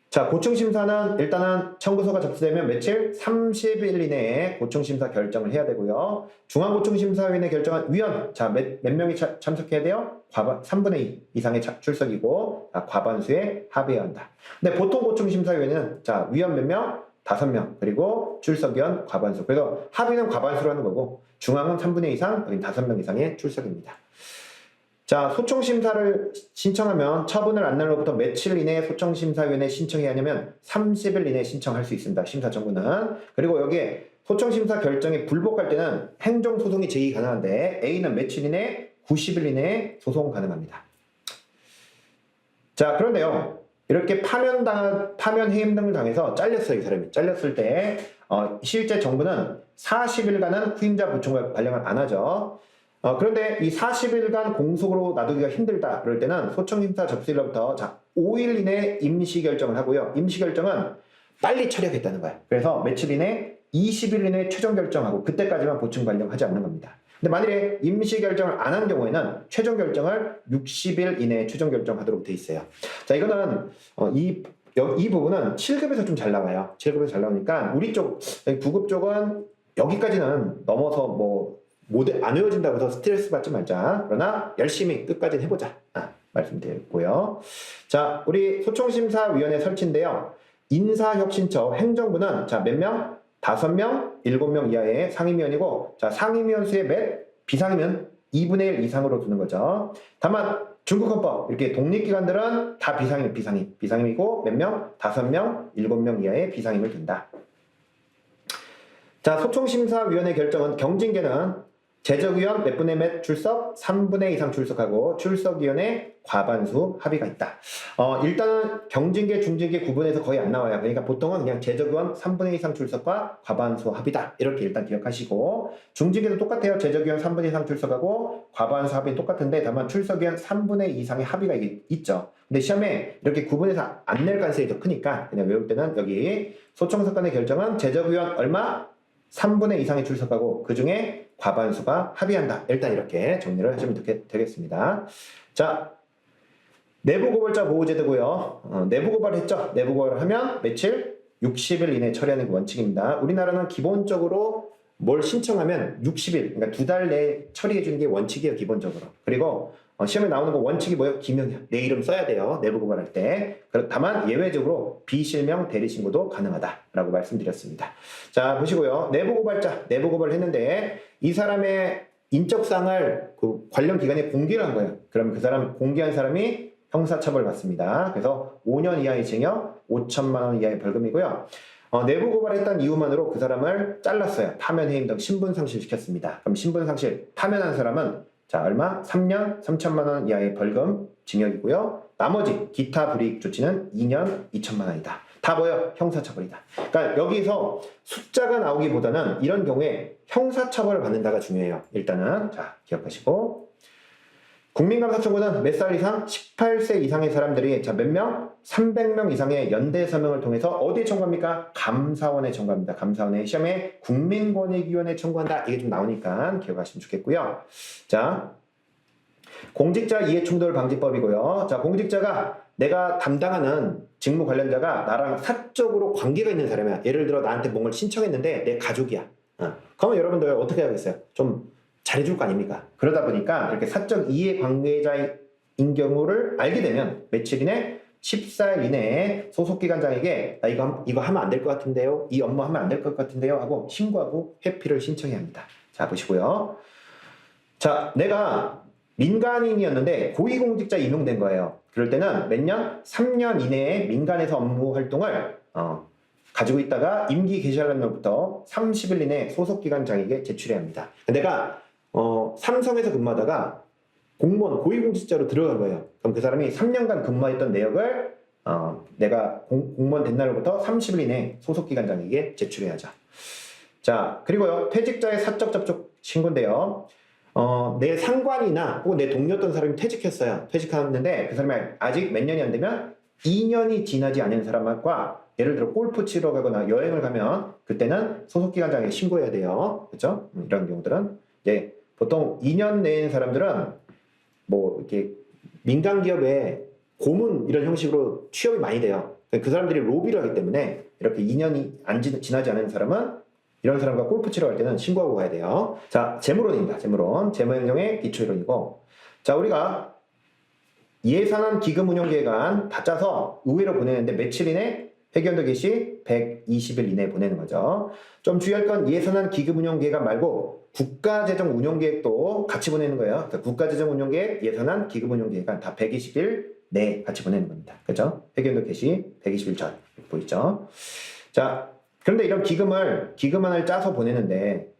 자, 고충심사는 일단은 청구서가 접수되면 며칠? 30일 이내에 고충심사 결정을 해야 되고요. 중앙고충심사위원회 결정한 위원, 자, 몇 명이 참석해야 돼요? 3분의 2 이상의 출석이고, 과반수에 합의해야 한다. 근데 보통 고충심사위원회는, 자, 위원 몇 명? 5명, 그리고 출석위원 과반수. 그래서 합의는 과반수로 하는 거고, 중앙은 3분의 2 이상, 여기 5명 이상의 출석입니다. 자, 소청심사를 신청하면 처분을 안 날로부터 며칠 이내에 소청심사위원회에 신청해야 하냐면 30일 이내에 신청할 수 있습니다. 심사 청구는. 그리고 여기에 소청심사 결정에 불복할 때는 행정소송이 제기 가능한데 A는 며칠 이내에 90일 이내에 소송 가능합니다. 자, 그런데요. 이렇게 파면 해임 등을 당해서 잘렸어요. 이 사람이. 잘렸을 때 실제 정부는 40일간은 후임자 부촉을 발령을 안 하죠. 그런데 이 40일간 공속으로 놔두기가 힘들다 그럴 때는 소청심사 접수일로부터 자 5일 이내 임시 결정을 하고요. 임시 결정은 빨리 처리하겠다는 거예요. 그래서 며칠 이내 20일 이내 최종 결정하고 그때까지만 보충 발령하지 않는 겁니다. 근데 만일에 임시 결정을 안 한 경우에는 최종 결정을 60일 이내에 최종 결정하도록 돼 있어요. 자, 이거는 이 부분은 7급에서 좀 잘 나와요. 7급에서 잘 나오니까 우리 쪽 9급 쪽은 여기까지는 넘어서 안 외워진다고 해서 스트레스 받지 말자. 그러나 열심히 끝까지 해보자. 말씀드렸고요. 자, 우리 소청심사위원회 설치인데요. 인사혁신처 행정부는 자, 몇 명? 5명, 7명 이하의 상임위원이고 자, 상임위원 수의 몇? 비상이면 2분의 1 이상으로 두는 거죠. 다만 중국헌법 이렇게 독립기관들은 다 비상임이고 몇 명? 5명, 7명 이하의 비상임을 둔다. 자, 소청심사위원회 결정은 경징계는 제적위원 몇 분의 몇 출석? 3분의 이상 출석하고 출석위원회 과반수 합의가 있다. 일단은 경징계, 중징계 구분해서 거의 안 나와요. 그러니까 보통은 그냥 제적위원 3분의 이상 출석과 과반수 합의다. 이렇게 일단 기억하시고 중징계도 똑같아요. 제적위원 3분의 이상 출석하고 과반수 합의는 똑같은데 다만 출석위원 3분의 2 이상의 합의가 있죠. 근데 시험에 이렇게 구분해서 안 낼 가능성이 더 크니까 그냥 외울 때는 여기 소청사건의 결정은 제적위원 얼마? 3분의 2 이상이 출석하고 그 중에 과반수가 합의한다. 일단 이렇게 정리를 하시면 되겠습니다. 자, 내부고발자 보호제도고요. 내부고발을 했죠. 내부고발을 하면 며칠? 60일 이내에 처리하는 게 원칙입니다. 우리나라는 기본적으로 뭘 신청하면 60일, 그러니까 2달 내에 처리해 주는 게 원칙이에요. 기본적으로. 그리고 시험에 나오는 거 원칙이 뭐예요? 기명이야. 내 이름 써야 돼요. 내부 고발할 때. 다만 예외적으로 비실명 대리신고도 가능하다라고 말씀드렸습니다. 자, 보시고요. 내부 고발자, 내부 고발을 했는데 이 사람의 인적사항을 그 관련 기관에 공개를 한 거예요. 그럼 그 사람 공개한 사람이 형사처벌 받습니다. 그래서 5년 이하의 징역, 5천만 원 이하의 벌금이고요. 내부 고발했던 이유만으로 그 사람을 잘랐어요. 파면 해임 등 신분 상실시켰습니다. 그럼 신분 상실 파면한 사람은 자, 얼마? 3년 3천만 원 이하의 벌금, 징역이고요. 나머지 기타 불이익 조치는 2년 2천만 원이다. 다 뭐예요? 형사처벌이다. 그러니까 여기서 숫자가 나오기보다는 이런 경우에 형사처벌을 받는다가 중요해요. 일단은 자, 기억하시고 국민감사 청구는 몇 살 이상? 18세 이상의 사람들이 자, 몇 명? 300명 이상의 연대 서명을 통해서 어디에 청구합니까? 감사원에 청구합니다. 감사원에 시험에 국민권익위원회에 청구한다. 이게 좀 나오니까 기억하시면 좋겠고요. 자, 공직자 이해충돌 방지법이고요. 자, 공직자가 내가 담당하는 직무 관련자가 나랑 사적으로 관계가 있는 사람이야. 예를 들어 나한테 뭔가를 신청했는데 내 가족이야. 그러면 여러분들 어떻게 하겠어요? 좀 잘해줄 거 아닙니까? 그러다 보니까 이렇게 사적 이해관계자인 경우를 알게 되면 며칠 이내 14일 이내에 소속기관장에게 나 이거 하면 안 될 것 같은데요? 이 업무 하면 안 될 것 같은데요? 하고 신고하고 회피를 신청해야 합니다. 자, 보시고요. 자, 내가 민간인이었는데 고위공직자 임용된 거예요. 그럴 때는 몇 년? 3년 이내에 민간에서 업무 활동을 가지고 있다가 임기 개시하는 날부터 30일 이내에 소속기관장에게 제출해야 합니다. 내가 삼성에서 근무하다가 공무원, 고위공직자로 들어간 거예요. 그럼 그 사람이 3년간 근무했던 내역을 내가 공무원 된 날부터 30일 이내에 소속기관장에게 제출해야죠. 자, 그리고요. 퇴직자의 사적 접촉 신고인데요. 내 상관이나 혹은 내 동료였던 사람이 퇴직했어요. 퇴직하는데 그 사람이 아직 몇 년이 안 되면 2년이 지나지 않은 사람과 예를 들어 골프 치러 가거나 여행을 가면 그때는 소속기관장에게 신고해야 돼요. 그렇죠? 이런 경우들은 이제 보통 2년 내인 사람들은 뭐 이렇게 민간 기업에 고문 이런 형식으로 취업이 많이 돼요. 그 사람들이 로비를 하기 때문에 이렇게 2년이 지나지 않은 사람은 이런 사람과 골프 치러 갈 때는 신고하고 가야 돼요. 자, 재무론입니다. 재무론. 재무행정의 기초이론이고, 자, 우리가 예산안 기금운용계획안 다 짜서 의회로 보내는데 며칠 이내 회견도 개시 120일 이내에 보내는 거죠. 좀 주의할 건 예산안 기금운용계획안 말고 국가재정운용계획도 같이 보내는 거예요. 그러니까 국가재정운용계획, 예산안, 기금운용계획안 다 120일 내에 같이 보내는 겁니다. 그렇죠? 회견도 개시 120일 전 보이죠? 자, 그런데 이런 기금안을 짜서 보내는데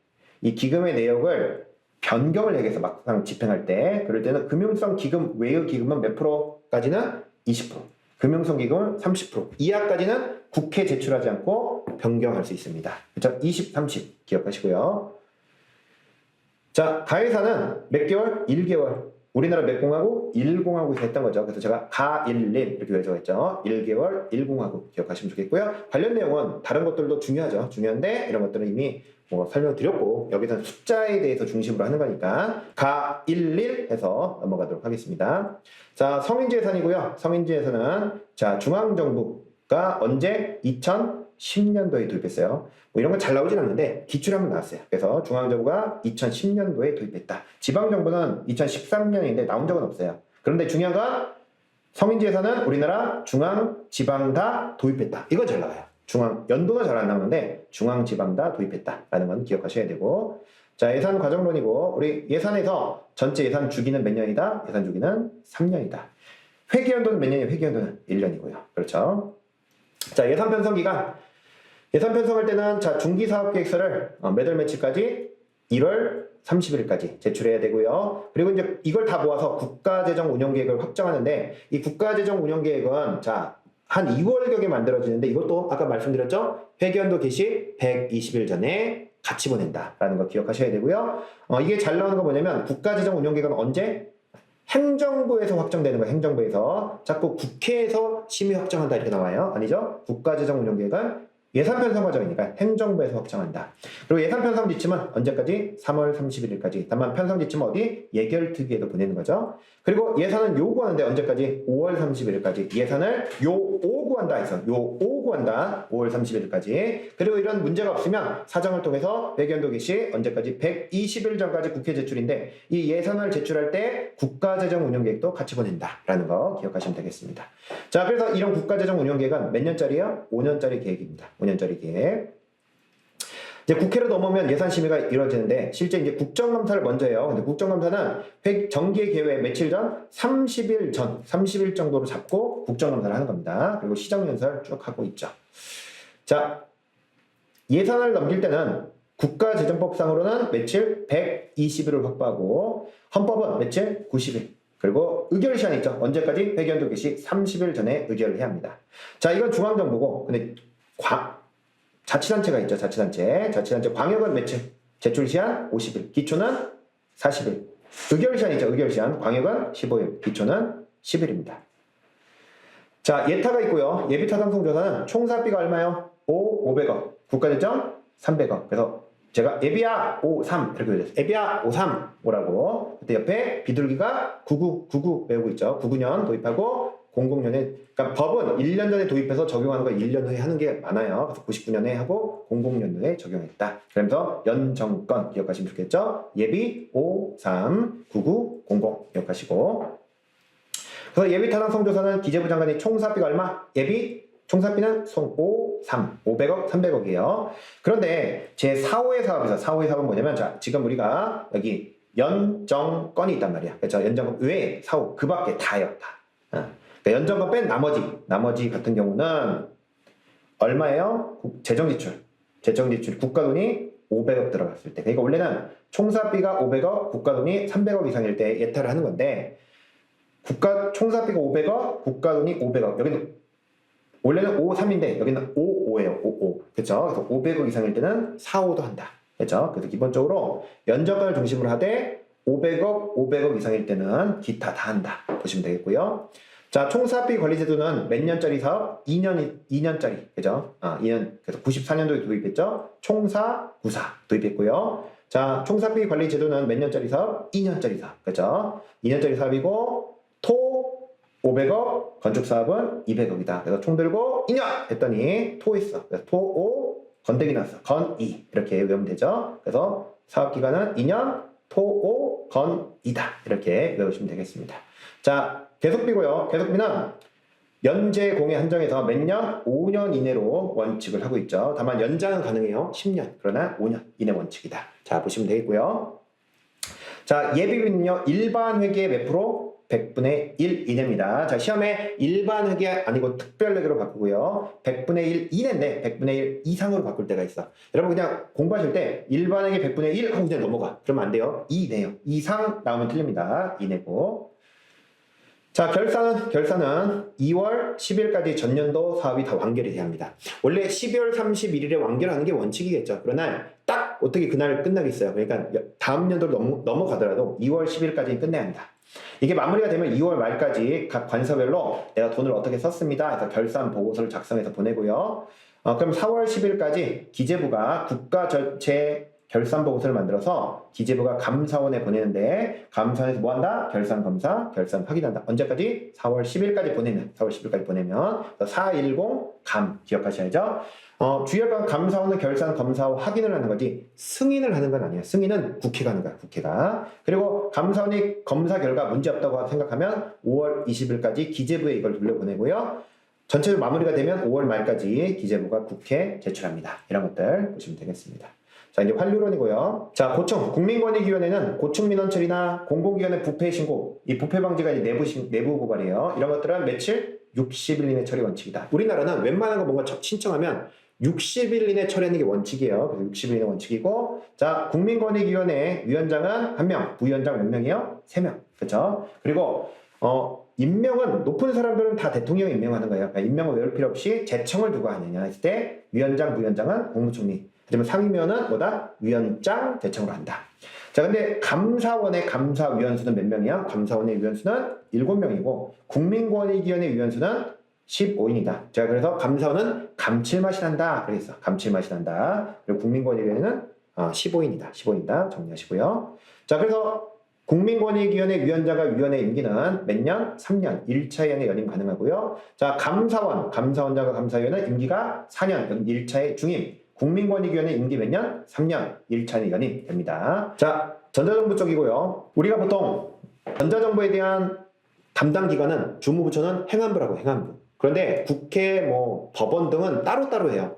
이 기금의 내역을 변경을 해서 막상 집행할 때, 그럴 때는 금융성 기금 외의 기금은 몇 프로까지는 20%, 금융성 기금은 30% 이하까지는 국회에 제출하지 않고 변경할 수 있습니다. 그렇죠? 20, 30 기억하시고요. 자, 가해사는 몇 개월? 1개월. 우리나라 몇 공화국? 1공화국에서 했던 거죠. 그래서 제가 가1일 이렇게 외워했죠. 1개월 1공화국 기억하시면 좋겠고요. 관련 내용은 다른 것들도 중요하죠. 중요한데 이런 것들은 이미 설명드렸고, 여기서는 숫자에 대해서 중심으로 하는 거니까 가1일 해서 넘어가도록 하겠습니다. 자, 성인지 예산이고요. 성인지 예산은 자, 중앙정부가 언제? 2010년도에 도입했어요. 이런 건 잘 나오진 않는데 기출이 한번 나왔어요. 그래서 중앙정부가 2010년도에 도입했다. 지방정부는 2013년인데 나온 적은 없어요. 그런데 중요한 건 성인지 예산은 우리나라 중앙, 지방 다 도입했다. 이건 잘 나와요. 중앙, 연도는 잘 안 나오는데 중앙, 지방 다 도입했다라는 건 기억하셔야 되고, 자, 예산 과정론이고, 우리 예산에서 전체 예산 주기는 몇 년이다? 예산 주기는 3년이다. 회계연도는 몇 년이에요? 회계연도는 1년이고요. 그렇죠? 자, 예산 편성 기간. 예산 편성할 때는 자, 중기사업계획서를 몇 월 며칠까지? 1월 30일까지 제출해야 되고요. 그리고 이제 이걸 다 모아서 국가재정운영계획을 확정하는데, 이 국가재정운영계획은 자, 한 2월경에 만들어지는데, 이것도 아까 말씀드렸죠? 회계연도 개시 120일 전에 같이 보낸다라는 거 기억하셔야 되고요. 이게 잘 나오는 거 뭐냐면 국가재정운영계획은 언제? 행정부에서 확정되는 거예요. 행정부에서. 자꾸 국회에서 심의 확정한다 이렇게 나와요. 아니죠? 국가재정운영계획은 예산 편성 과정이니까 행정부에서 확정한다. 그리고 예산 편성 지침은 언제까지? 3월 31일까지. 다만 편성 지침은 어디? 예결특위에도 보내는 거죠. 그리고 예산은 요구하는데 언제까지? 5월 31일까지. 예산을 요구한다 해서 요구한다. 5월 31일까지. 그리고 이런 문제가 없으면 사정을 통해서 회견도 개시 언제까지? 120일 전까지 국회 제출인데, 이 예산을 제출할 때 국가재정운영계획도 같이 보낸다라는 거 기억하시면 되겠습니다. 자, 그래서 이런 국가재정운영계획은 몇 년짜리예요? 5년짜리 계획입니다. 5년짜리 계획. 이제 국회로 넘어오면 예산심의가 이루어지는데, 실제 이제 국정감사를 먼저 해요. 근데 국정감사는 정기의 개회 며칠 전? 30일 정도로 잡고 국정감사를 하는 겁니다. 그리고 시정연설 쭉 하고 있죠. 자, 예산을 넘길 때는 국가재정법상으로는 며칠? 120일을 확보하고, 헌법은 며칠? 90일. 그리고 의결 시한이 있죠. 언제까지? 회견도 개시 30일 전에 의결을 해야 합니다. 자, 이건 중앙정부고, 근데 자치단체가 있죠. 자치단체 광역은 며칠? 제출 시한 50일, 기초는 40일. 의결 시한 있죠. 의결 시한. 광역은 15일, 기초는 10일입니다. 자, 예타가 있고요. 예비타당성조사는 총사비가 얼마요? 500억. 국가재정 300억. 그래서 제가 예비야 53 이렇게 외웠어요. 예비야 53 뭐라고. 그때 옆에 비둘기가 99 외우고 있죠. 99년 도입하고 00년에, 그러니까 법은 1년 전에 도입해서 적용하는 거 1년 후에 하는 게 많아요. 그래서 99년에 하고 00년도에 적용했다. 그러면서 연정권 기억하시면 좋겠죠. 예비 53 99 00 기억하시고. 그래서 예비 타당성조사는 기재부 장관이 총사비가 얼마? 예비 총사비는 500억, 300억이에요. 그런데 제4호의 사업에서, 4호의 사업은 뭐냐면, 자, 지금 우리가 여기 연정건이 있단 말이야. 그렇죠? 연정건 외에 4호, 그 밖에 다예요, 다. 그러니까 연정건 뺀 나머지 같은 경우는 얼마예요? 재정지출, 국가돈이 500억 들어갔을 때. 그러니까 원래는 총사비가 500억, 국가돈이 300억 이상일 때 예타를 하는 건데, 총사비가 500억, 국가돈이 500억. 여기는 원래는 53인데 여기는 55예요. 55. 그렇죠? 그래서 500억 이상일 때는 4호도 한다. 그렇죠? 그래서 기본적으로 연정건을 중심으로 하되 500억 이상일 때는 기타 다 한다. 보시면 되겠고요. 자, 총사비 관리제도는 몇 년짜리 사업? 2년짜리. 그죠? 2년. 그래서 94년도에 도입했죠? 총사, 구사 도입했고요. 자, 총사비 관리제도는 몇 년짜리 사업? 2년짜리 사업. 그죠? 2년짜리 사업이고, 500억, 건축사업은 200억이다. 그래서 총 들고 2년 했더니 토 있어. 그래서 토5 건더기 났어. 건2 이렇게 외우면 되죠. 그래서 사업기간은 2년 토5 건2다. 이렇게 외우시면 되겠습니다. 자, 계속비고요. 계속비는 연재 공에 한정해서 몇 년? 5년 이내로 원칙을 하고 있죠. 다만 연장은 가능해요. 10년. 그러나 5년 이내 원칙이다. 자, 보시면 되겠고요. 자, 예비비는요. 일반 회계 몇 프로? 100분의 1 이내입니다. 자, 시험에 일반 회계 아니고 특별 회계로 바꾸고요. 100분의 1 이내인데 100분의 1 이상으로 바꿀 때가 있어. 여러분 그냥 공부하실 때 일반 회계 100분의 1 하고 그냥 넘어가. 그러면 안 돼요. 이내요. 이상 나오면 틀립니다. 이내고. 자, 결산은 2월 10일까지 전년도 사업이 다 완결이 돼야 합니다. 원래 12월 31일에 완결하는 게 원칙이겠죠. 그러나 딱 어떻게 그날 끝나겠어요. 그러니까 다음 연도로 넘어가더라도 2월 10일까지 끝내야 합니다. 이게 마무리가 되면 2월 말까지 각 관서별로 내가 돈을 어떻게 썼습니다. 해서 결산 보고서를 작성해서 보내고요. 그럼 4월 10일까지 기재부가 국가 전체 결산 보고서를 만들어서 기재부가 감사원에 보내는데 감사원에서 뭐 한다? 결산 검사, 결산 확인한다. 언제까지? 4월 10일까지 보내면 410 감 기억하셔야죠. 주요한 건 감사원은 결산 검사와 확인을 하는 거지 승인을 하는 건 아니에요. 승인은 국회가 하는 거야. 국회가. 그리고 감사원이 검사 결과 문제 없다고 생각하면 5월 20일까지 기재부에 이걸 돌려보내고요. 전체적으로 마무리가 되면 5월 말까지 기재부가 국회에 제출합니다. 이런 것들 보시면 되겠습니다. 자, 이제 환류론이고요. 자, 고청. 국민권익위원회는 고충민원 처리나 공공기관의 부패 신고, 이 부패 방지가 이제 내부 고발이에요. 이런 것들은 며칠? 60일 이내 처리 원칙이다. 우리나라는 웬만한 거 뭔가 신청하면 60일 이내 처리하는 게 원칙이에요. 그래서 60일 이내 원칙이고, 자, 국민권익위원회 위원장은 1명, 부위원장 몇 명이에요? 3명. 그렇죠? 그리고 임명은 높은 사람들은 다 대통령이 임명하는 거예요. 그러니까 임명을 외울 필요 없이 제청을 누가 하느냐 했을 때 위원장, 부위원장은 국무총리. 하지만 상임위원은 뭐다? 위원장 대청으로 한다. 자, 근데 감사원의 감사위원 수는 몇 명이야? 감사원의 위원 수는 7명이고 국민권익위원회 위원 수는 15인이다. 자, 그래서 감사원은 감칠맛이 난다. 그랬어. 감칠맛이 난다. 그리고 국민권익위원회는 15인이다. 15인이다. 정리하시고요. 자, 그래서 국민권익위원회 위원장과 위원회 임기는 몇 년? 3년. 1차에 연임 가능하고요. 자, 감사원장과 감사위원은 임기가 4년. 여기 1차의 중임. 국민권익위원회 임기 몇 년? 3년. 1차에 연임 됩니다. 자, 전자정부 쪽이고요. 우리가 보통 전자정부에 대한 담당 기관은 주무부처는 행안부라고 행안부. 그런데 국회, 법원 등은 따로따로 해요.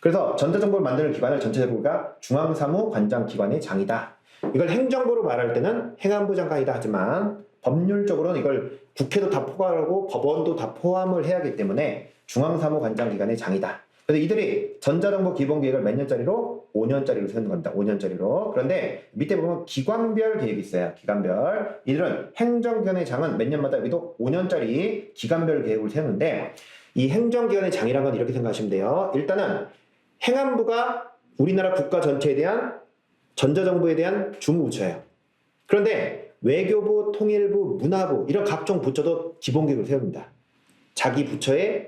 그래서 전자정보를 만드는 기관을 전체적으로 우리가 중앙사무관장기관의 장이다. 이걸 행정부로 말할 때는 행안부 장관이다 하지만 법률적으로는 이걸 국회도 다 포괄하고 법원도 다 포함을 해야 하기 때문에 중앙사무관장기관의 장이다. 그래서 이들이 전자정보 기본계획을 몇 년짜리로? 5년짜리로 세우는 겁니다. 5년짜리로. 그런데 밑에 보면 기관별 계획이 있어요. 기관별. 이들은 행정기관의 장은 몇 년마다 여기도 5년짜리 기관별 계획을 세우는데 이 행정기관의 장이라는 건 이렇게 생각하시면 돼요. 일단은 행안부가 우리나라 국가 전체에 대한 전자정보에 대한 주무부처예요. 그런데 외교부, 통일부, 문화부 이런 각종 부처도 기본계획을 세웁니다. 자기 부처의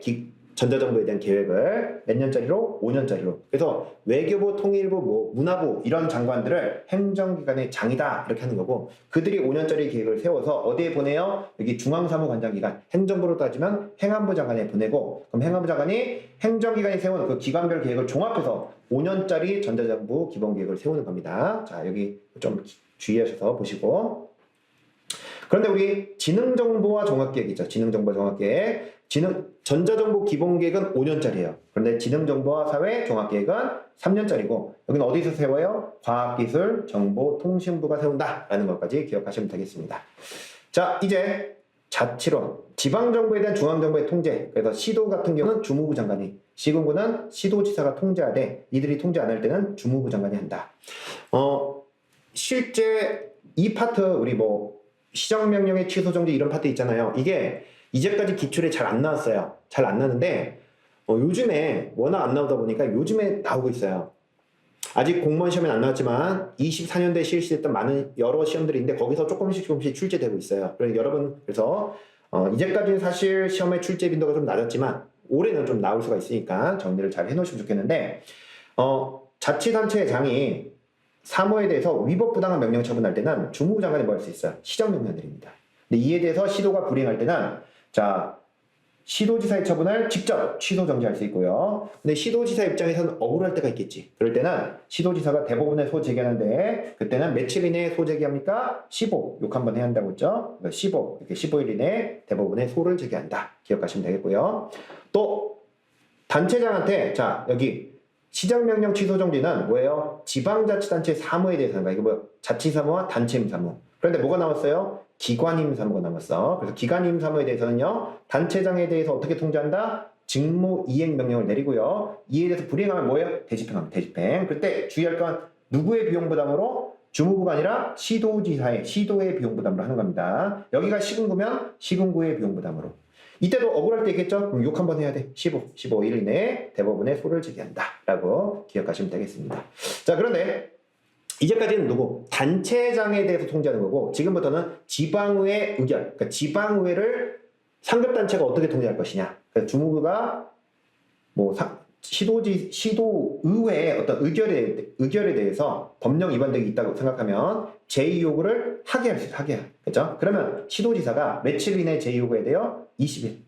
전자정보에 대한 계획을 몇 년짜리로? 5년짜리로. 그래서 외교부, 통일부, 문화부 이런 장관들을 행정기관의 장이다 이렇게 하는 거고 그들이 5년짜리 계획을 세워서 어디에 보내요? 여기 중앙사무관장기관 행정부로 따지면 행안부 장관에 보내고 그럼 행안부 장관이 행정기관이 세운 그 기관별 계획을 종합해서 5년짜리 전자정부 기본계획을 세우는 겁니다. 자, 여기 좀 주의하셔서 보시고 그런데 우리 지능정보와 종합계획 있죠. 지능정보와 종합계획. 전자정보 기본계획은 5년짜리예요. 그런데 지능정보와 사회 종합계획은 3년짜리고 여기는 어디서 세워요? 과학기술 정보통신부가 세운다라는 것까지 기억하시면 되겠습니다. 자, 이제 자치론. 지방정부에 대한 중앙정부의 통제. 그래서 시도 같은 경우는 주무부 장관이 시군구는 시도지사가 통제하되 이들이 통제 안 할 때는 주무부 장관이 한다. 실제 이 파트 우리 시정명령의 취소정지 이런 파트 있잖아요. 이게 이제까지 기출에 잘 안 나왔어요. 잘 안 나는데 요즘에 워낙 안 나오다 보니까 요즘에 나오고 있어요. 아직 공무원 시험은 안 나왔지만 24년도에 실시됐던 많은 여러 시험들이 있는데 거기서 조금씩 출제되고 있어요. 그래서 여러분 이제까지는 사실 시험의 출제 빈도가 좀 낮았지만 올해는 좀 나올 수가 있으니까 정리를 잘 해놓으시면 좋겠는데 자치단체의 장이 사무에 대해서 위법 부당한 명령 처분할 때는 주무부 장관이 뭐 할 수 있어요? 시정명령 내립니다. 근데 이에 대해서 시도가 불이행할 때는 자, 시도지사의 처분을 직접 취소 정지할 수 있고요. 근데 시도지사 입장에서는 억울할 때가 있겠지. 그럴 때는 시도지사가 대법원에 소 제기하는데 그때는 며칠 이내에 소 제기합니까? 15. 욕 한번 해야 한다고 했죠? 15. 이렇게 15일 이내에 대법원에 소를 제기한다. 기억하시면 되겠고요. 또 단체장한테 자 여기 시정명령 취소 정지는 뭐예요? 지방자치단체 사무에 대해서 하는 거야. 이게 뭐 자치사무와 단체임사무. 그런데 뭐가 나왔어요? 기관임사무가 남았어. 그래서 기관임사무에 대해서는요, 단체장에 대해서 어떻게 통제한다? 직무 이행 명령을 내리고요. 이에 대해서 불이행하면 뭐예요? 대집행하면 대집행. 그때 주의할 건 누구의 비용 부담으로? 주무부가 아니라 시도의 비용 부담으로 하는 겁니다. 여기가 시군구면 시군구의 비용 부담으로. 이때도 억울할 때 있겠죠? 그럼 욕 한번 해야 돼. 15일 이내에 대법원에 소를 제기한다. 라고 기억하시면 되겠습니다. 자, 그런데 이제까지는 누구? 단체장에 대해서 통제하는 거고 지금부터는 지방의회 의결, 그러니까 지방의회를 상급단체가 어떻게 통제할 것이냐. 그래서 주무부가 뭐 시도의회의 어떤 의결에 대해서 법령 위반되기 있다고 생각하면 제2요구를 하게 할 수 있어요. 하게. 그렇죠? 그러면 시도지사가 며칠 이내에 제2요구에 대해 20일.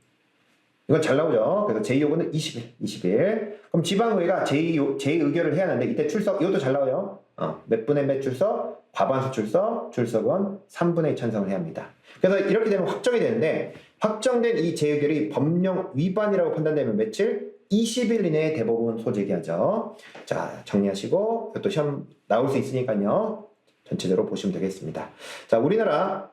이건 잘 나오죠. 그래서 제2요구는 20일. 그럼 지방의회가 제2의결을 해야 하는데 이때 출석, 이것도 잘 나와요. 몇 분의 몇 출석, 과반수 출석은 3분의 2 찬성을 해야 합니다. 그래서 이렇게 되면 확정이 되는데 확정된 이 제2의결이 법령 위반이라고 판단되면 며칠? 20일 이내에 대법원 소제기하죠. 자, 정리하시고 또 시험 나올 수 있으니까요. 전체적으로 보시면 되겠습니다. 자, 우리나라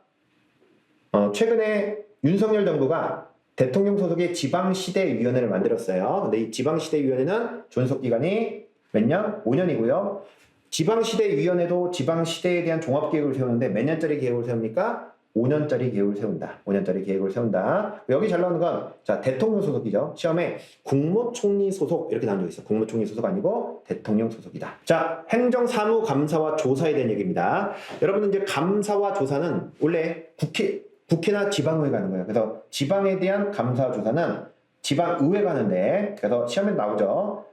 최근에 윤석열 정부가 대통령 소속의 지방시대위원회를 만들었어요. 근데 이 지방시대위원회는 존속기간이 몇 년? 5년이고요. 지방시대위원회도 지방시대에 대한 종합계획을 세우는데 몇 년짜리 계획을 세웁니까? 5년짜리 계획을 세운다. 5년짜리 계획을 세운다. 여기 잘 나오는 건, 자, 대통령 소속이죠. 시험에 국무총리 소속 이렇게 나온 적 있어. 국무총리 소속 아니고 대통령 소속이다. 자, 행정사무 감사와 조사에 대한 얘기입니다. 여러분은 이제 감사와 조사는 원래 국회나 지방의회가 하는 거예요. 그래서 지방에 대한 감사와 조사는 지방의회가 하는데, 그래서 시험에 나오죠.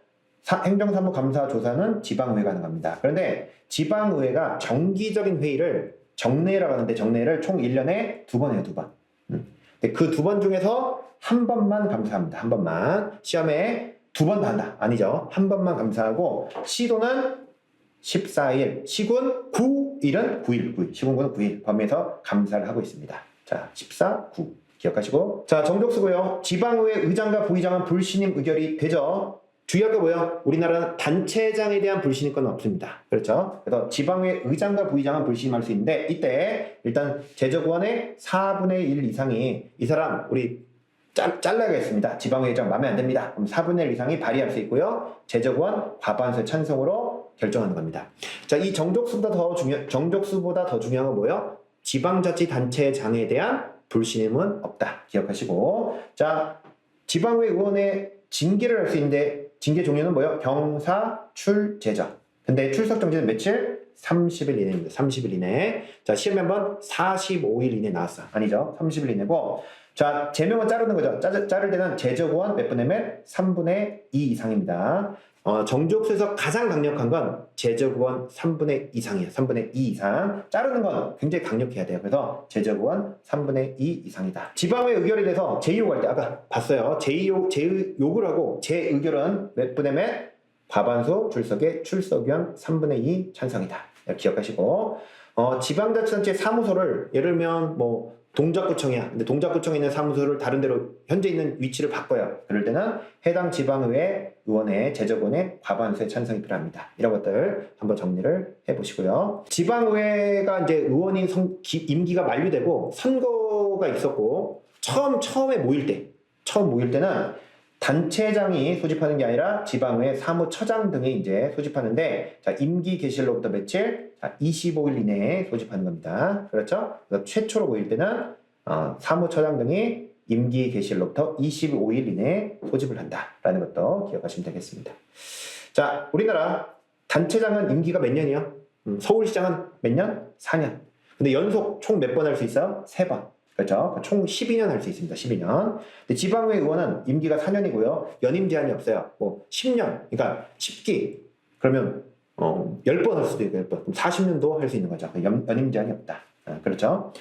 행정사무 감사와 조사는 지방의회가 하는 겁니다. 그런데 지방의회가 정기적인 회의를 정례라고 하는데 정례를 총 1년에 2번 해요. 2번. 그 2번 중에서 한 번만 감사합니다. 한 번만. 시험에 2번 한다. 아니죠. 한 번만 감사하고 시도는 14일, 시군 9일은 9일. 시군구는 9일 범위에서 감사를 하고 있습니다. 자, 14, 9 기억하시고. 자, 정족수고요. 지방의회 의장과 부의장은 불신임 의결이 되죠. 주의할 거 뭐예요? 우리나라는 단체장에 대한 불신임권은 없습니다. 그렇죠? 그래서 지방의회 의장과 부의장은 불신임할 수 있는데 이때 일단 제적원의 4분의 1 이상이 이 사람 우리 잘라야겠습니다. 지방의회장 마음에 안 듭니다. 그럼 4분의 1 이상이 발의할 수 있고요. 제적원 과반수의 찬성으로 결정하는 겁니다. 자, 이 정족수보다 더 중요한 건 뭐예요? 지방자치단체장에 대한 불신임은 없다. 기억하시고. 자, 지방의회 의원의 징계를 할 수 있는데 징계 종류는 뭐예요? 경사, 출, 제적. 근데 출석 정지는 며칠? 30일 이내입니다. 30일 이내. 자, 시험에 한번 45일 이내 나왔어. 아니죠. 30일 이내고. 자, 제명은 자르는 거죠. 자를 때는 제적원 몇 분의 몇? 3분의 2 이상입니다. 정족수에서 가장 강력한 건 제적원 3분의 이상이에요. 3분의 2 이상. 자르는 건 굉장히 강력해야 돼요. 그래서 제적원 3분의 2 이상이다. 지방의 의결에 대해서 제2요구할 때 아까 봤어요. 제2요구를 하고 제 의결은 몇 분의 몇? 과반수 출석의 출석위원 3분의 2 찬성이다. 기억하시고. 지방자치단체 사무소를 예를 들면 뭐 동작구청이야. 근데 동작구청에 있는 사무소를 다른 데로 현재 있는 위치를 바꿔요. 그럴 때는 해당 지방의회 의원의 제적원의 과반수의 찬성이 필요합니다. 이런 것들 한번 정리를 해보시고요. 지방의회가 이제 의원인 임기가 만료되고 선거가 있었고 처음에 모일 때는 단체장이 소집하는 게 아니라 지방의회 사무처장 등이 이제 소집하는데, 자, 임기 개시일로부터 며칠? 자, 25일 이내에 소집하는 겁니다. 그렇죠? 그래서 최초로 모일 때는 사무처장 등이 임기 개시일로부터 25일 이내에 소집을 한다라는 것도 기억하시면 되겠습니다. 자, 우리나라 단체장은 임기가 몇 년이요? 서울시장은 몇 년? 4년. 근데 연속 총 몇 번 할 수 있어요? 3번. 그렇죠? 총 12년 할 수 있습니다. 12년. 근데 지방의회 의원은 임기가 4년이고요. 연임 제한이 없어요. 뭐 10년. 그러니까 10기. 그러면 10번 할 수도 있고 10번. 그럼 40년도 할 수 있는 거죠. 연임 제한이 없다. 그렇죠?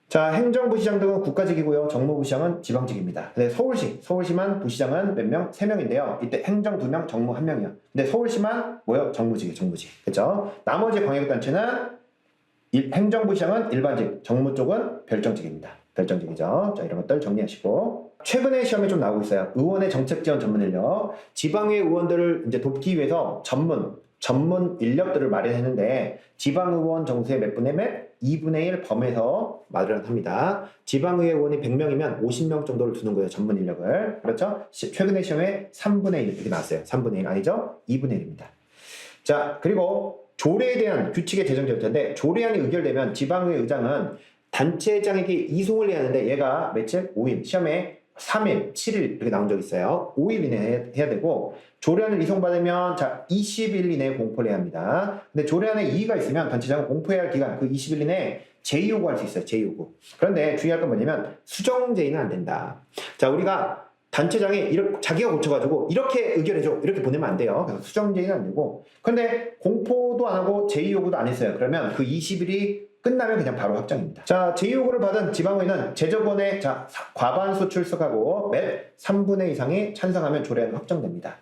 자, 행정부시장 등은 국가직이고요. 정무부시장은 지방직입니다. 근데 서울시만 부시장은 몇 명? 3명인데요. 이때 행정 2명, 정무 1명이요. 근데 서울시만 뭐요? 정무직이에요, 정무직. 그죠? 나머지 광역단체는 행정부시장은 일반직, 정무 쪽은 별정직입니다. 별정직이죠. 자, 이런 것들 정리하시고. 최근에 시험에 좀 나오고 있어요. 의원의 정책 지원 전문 인력. 지방의 의원들을 이제 돕기 위해서 전문 인력들을 마련했는데 지방의원 정수의 몇 분의 몇? 2분의 1 범에서 마련합니다. 지방의회 의원이 100명이면 50명 정도를 두는 거예요. 전문 인력을. 그렇죠? 최근에 시험에 3분의 1 이렇게 나왔어요. 3분의 1 아니죠? 2분의 1입니다. 자, 그리고 조례에 대한 규칙의 제정 절차인데 조례안이 의결되면 지방의회 의장은 단체장에게 이송을 해야 하는데 얘가 며칠? 5일. 시험에 3일, 7일 이렇게 나온 적 있어요. 5일 이내에 해야 되고 조례안을 이송받으면 자 20일 이내에 공포를 해야 합니다. 근데 조례안에 이의가 있으면 단체장은 공포해야 할 기간 그 20일 이내에 재요구할 수 있어요. 재요구. 그런데 주의할 건 뭐냐면 수정제의는 안 된다. 자, 우리가 단체장이 자기가 고쳐가지고 이렇게 의결해줘 이렇게 보내면 안 돼요. 그래서 수정제의는 안 되고 그런데 공포도 안 하고 제의요구도 안 했어요. 그러면 그 20일이 끝나면 그냥 바로 확정입니다. 자, 제2요구를 받은 지방의회는 제적원에 과반수 출석하고 매 3분의 이상이 찬성하면 조례안이 확정됩니다.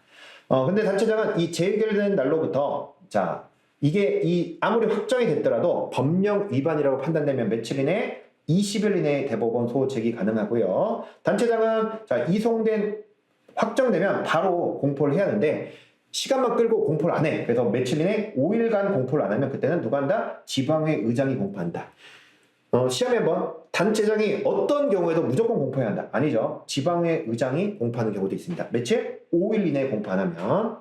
근데 단체장은 이 재의결된 날로부터 자, 이게 아무리 확정이 됐더라도 법령 위반이라고 판단되면 며칠 이내 20일 이내에 대법원 소호 제기 가능하고요. 단체장은 자, 확정되면 바로 공포를 해야 하는데 시간만 끌고 공포를 안 해. 그래서 며칠 이내 5일간 공포를 안 하면 그때는 누가 한다? 지방회 의장이 공포한다. 시험에 한번 단체장이 어떤 경우에도 무조건 공포해야 한다. 아니죠. 지방회 의장이 공포하는 경우도 있습니다. 며칠? 5일 이내에 공포 안 하면.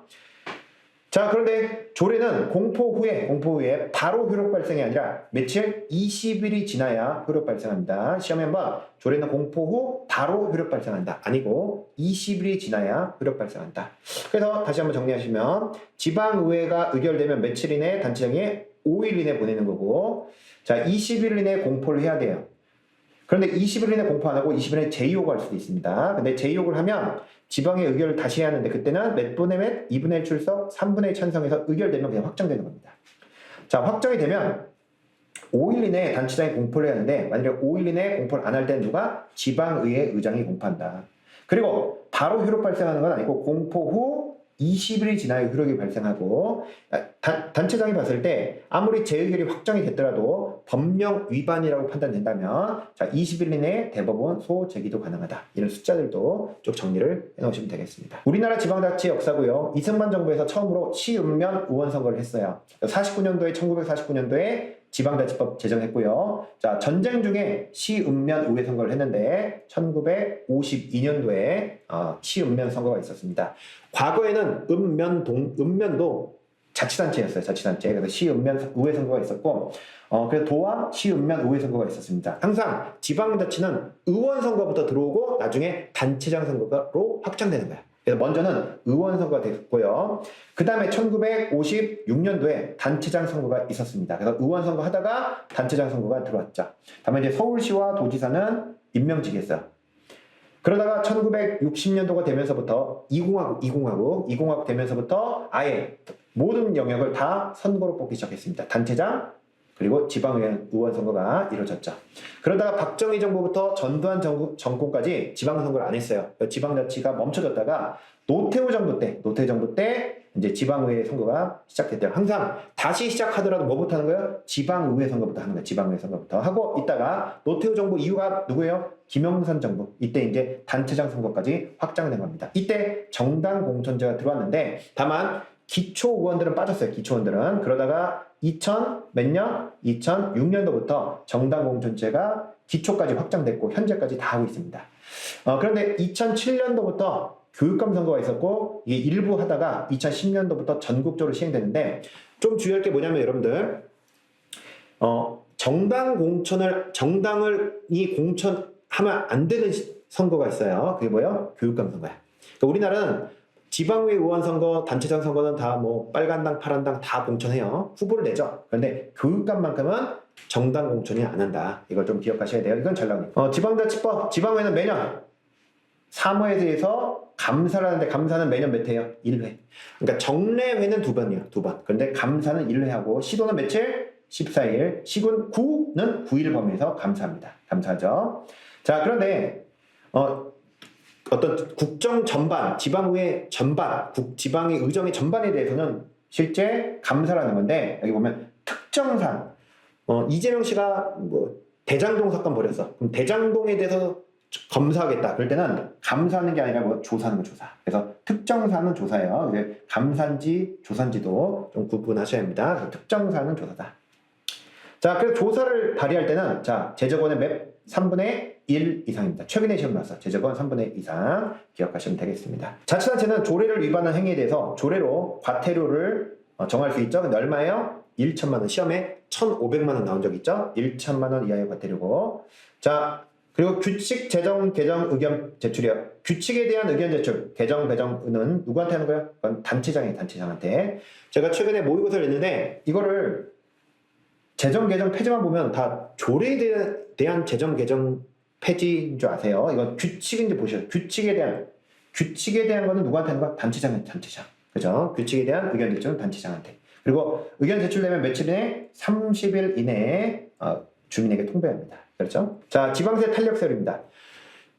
자, 그런데 조례는 공포 후에 바로 효력 발생이 아니라 며칠? 20일이 지나야 효력 발생합니다. 시험에 한번 조례는 공포 후 바로 효력 발생한다. 아니고 20일이 지나야 효력 발생한다. 그래서 다시 한번 정리하시면 지방의회가 의결되면 며칠 이내 단체장이 5일 이내 보내는 거고 자 20일 이내 공포를 해야 돼요. 그런데 20일 이내 공포 안 하고 20일 이내 재의요구할 수도 있습니다. 근데 재의요구를 하면 지방의 의결을 다시 해야 하는데 그때는 몇 분의 몇? 2분의 1 출석, 3분의 1 찬성해서 의결되면 그냥 확정되는 겁니다. 자, 확정이 되면 5일 이내에 단체장이 공포를 해야 하는데 만약에 5일 이내에 공포를 안 할 때는 누가? 지방의회 의장이 공포한다. 그리고 바로 효력 발생하는 건 아니고 공포 후 20일이 지나야 효력이 발생하고 단체장이 봤을 때 아무리 재의결이 확정이 됐더라도 법령 위반이라고 판단된다면 자 20일 이내에 대법원 소호 제기도 가능하다. 이런 숫자들도 쭉 정리를 해놓으시면 되겠습니다. 우리나라 지방자치 역사고요. 이승만 정부에서 처음으로 시읍면 의원 선거를 했어요. 1949년도에 지방자치법 제정했고요. 자, 전쟁 중에 시읍면 의회 선거를 했는데 1952년도에 시읍면 선거가 있었습니다. 과거에는 읍면도 자치단체였어요. 자치단체. 그래서 시읍면 의회 선거가 있었고 그래서 도와 시읍면 의회 선거가 있었습니다. 항상 지방자치는 의원 선거부터 들어오고 나중에 단체장 선거로 확장되는 거야. 그래서 먼저는 의원 선거가 됐고요. 그 다음에 1956년도에 단체장 선거가 있었습니다. 그래서 의원 선거 하다가 단체장 선거가 들어왔죠. 다음에 이제 서울시와 도지사는 임명직이었어요. 그러다가 1960년도가 되면서부터 20하고 되면서부터 아예 모든 영역을 다 선거로 뽑기 시작했습니다. 단체장 그리고 지방의원 의원 선거가 이루어졌죠. 그러다가 박정희 정부부터 전두환 정권까지 지방선거를 안 했어요. 지방자치가 멈춰졌다가 노태우 정부 때 이제 지방의회 선거가 시작됐대요. 항상 다시 시작하더라도 뭐부터 하는 거예요? 지방의회 선거부터 하는 거예요. 지방의회 선거부터 하고 있다가 노태우 정부 이후가 누구예요? 김영삼 정부. 이때 이제 단체장 선거까지 확장된 겁니다. 이때 정당 공천제가 들어왔는데 다만 기초 의원들은 빠졌어요. 기초의원들은. 그러다가 2006년도부터 정당 공천제가 기초까지 확장됐고 현재까지 다 하고 있습니다. 그런데 2007년도부터 교육감 선거가 있었고 이게 일부 하다가 2010년도부터 전국적으로 시행되는데 좀 주의할 게 뭐냐면 여러분들 정당을 공천하면 안 되는 선거가 있어요. 그게 뭐예요? 교육감 선거야. 그러니까 우리나라는 지방의회 의원 선거, 단체장 선거는 다 뭐 빨간당, 파란당 다 공천해요. 후보를 내죠. 그런데 교육감만큼은 정당 공천이 안 한다. 이걸 좀 기억하셔야 돼요. 이건 잘 나오니까. 지방자치법, 지방의회는 매년 사무회에서 감사를 하는데 감사는 매년 몇 회요? 1회. 그러니까 정례회는 2번이요. 2번. 그런데 감사는 1회 하고 시도는 며칠? 14일, 시군 9는 9일 범위에서 감사합니다. 감사하죠. 자, 그런데 어떤 국정 전반, 지방의 전반, 지방의 의정의 전반에 대해서는 실제 감사라는 건데, 여기 보면 특정상 이재명 씨가 뭐 대장동 사건 벌였어. 그럼 대장동에 대해서 검사하겠다. 그럴 때는 감사하는 게 아니라 뭐 조사하는 거 조사. 그래서 특정사는 조사예요. 이제 감사인지 조사인지도 좀 구분하셔야 합니다. 그래서 특정사는 조사다. 자, 그래서 조사를 발휘할 때는 자, 제적원의 맵 3분의 1 이상입니다. 최근에 시험 나왔어. 제적원 3분의 1 이상 기억하시면 되겠습니다. 자치단체는 조례를 위반한 행위에 대해서 조례로 과태료를 정할 수 있죠. 근데 얼마예요? 1천만 원. 시험에 1,500만 원 나온 적 있죠? 1천만 원 이하의 과태료고. 자, 그리고 규칙 제정 개정 의견 제출이요. 규칙에 대한 의견 제출, 개정 배정은 누구한테 하는 거예요? 그건 단체장이에요. 단체장한테. 제가 최근에 모의고사를 했는데 이거를 제정 개정 폐지만 보면 다 조례에 대한 제정 개정 폐지인 줄 아세요? 이건 규칙인지 보셔요. 규칙에 대한 거는 누구한테 하는 거야? 단체장한테. 단체장. 그죠? 규칙에 대한 의견 제출은 단체장한테. 그리고 의견 제출되면 며칠 이내 30일 이내에 주민에게 통보합니다. 그렇죠? 자, 지방세 탄력 세율입니다.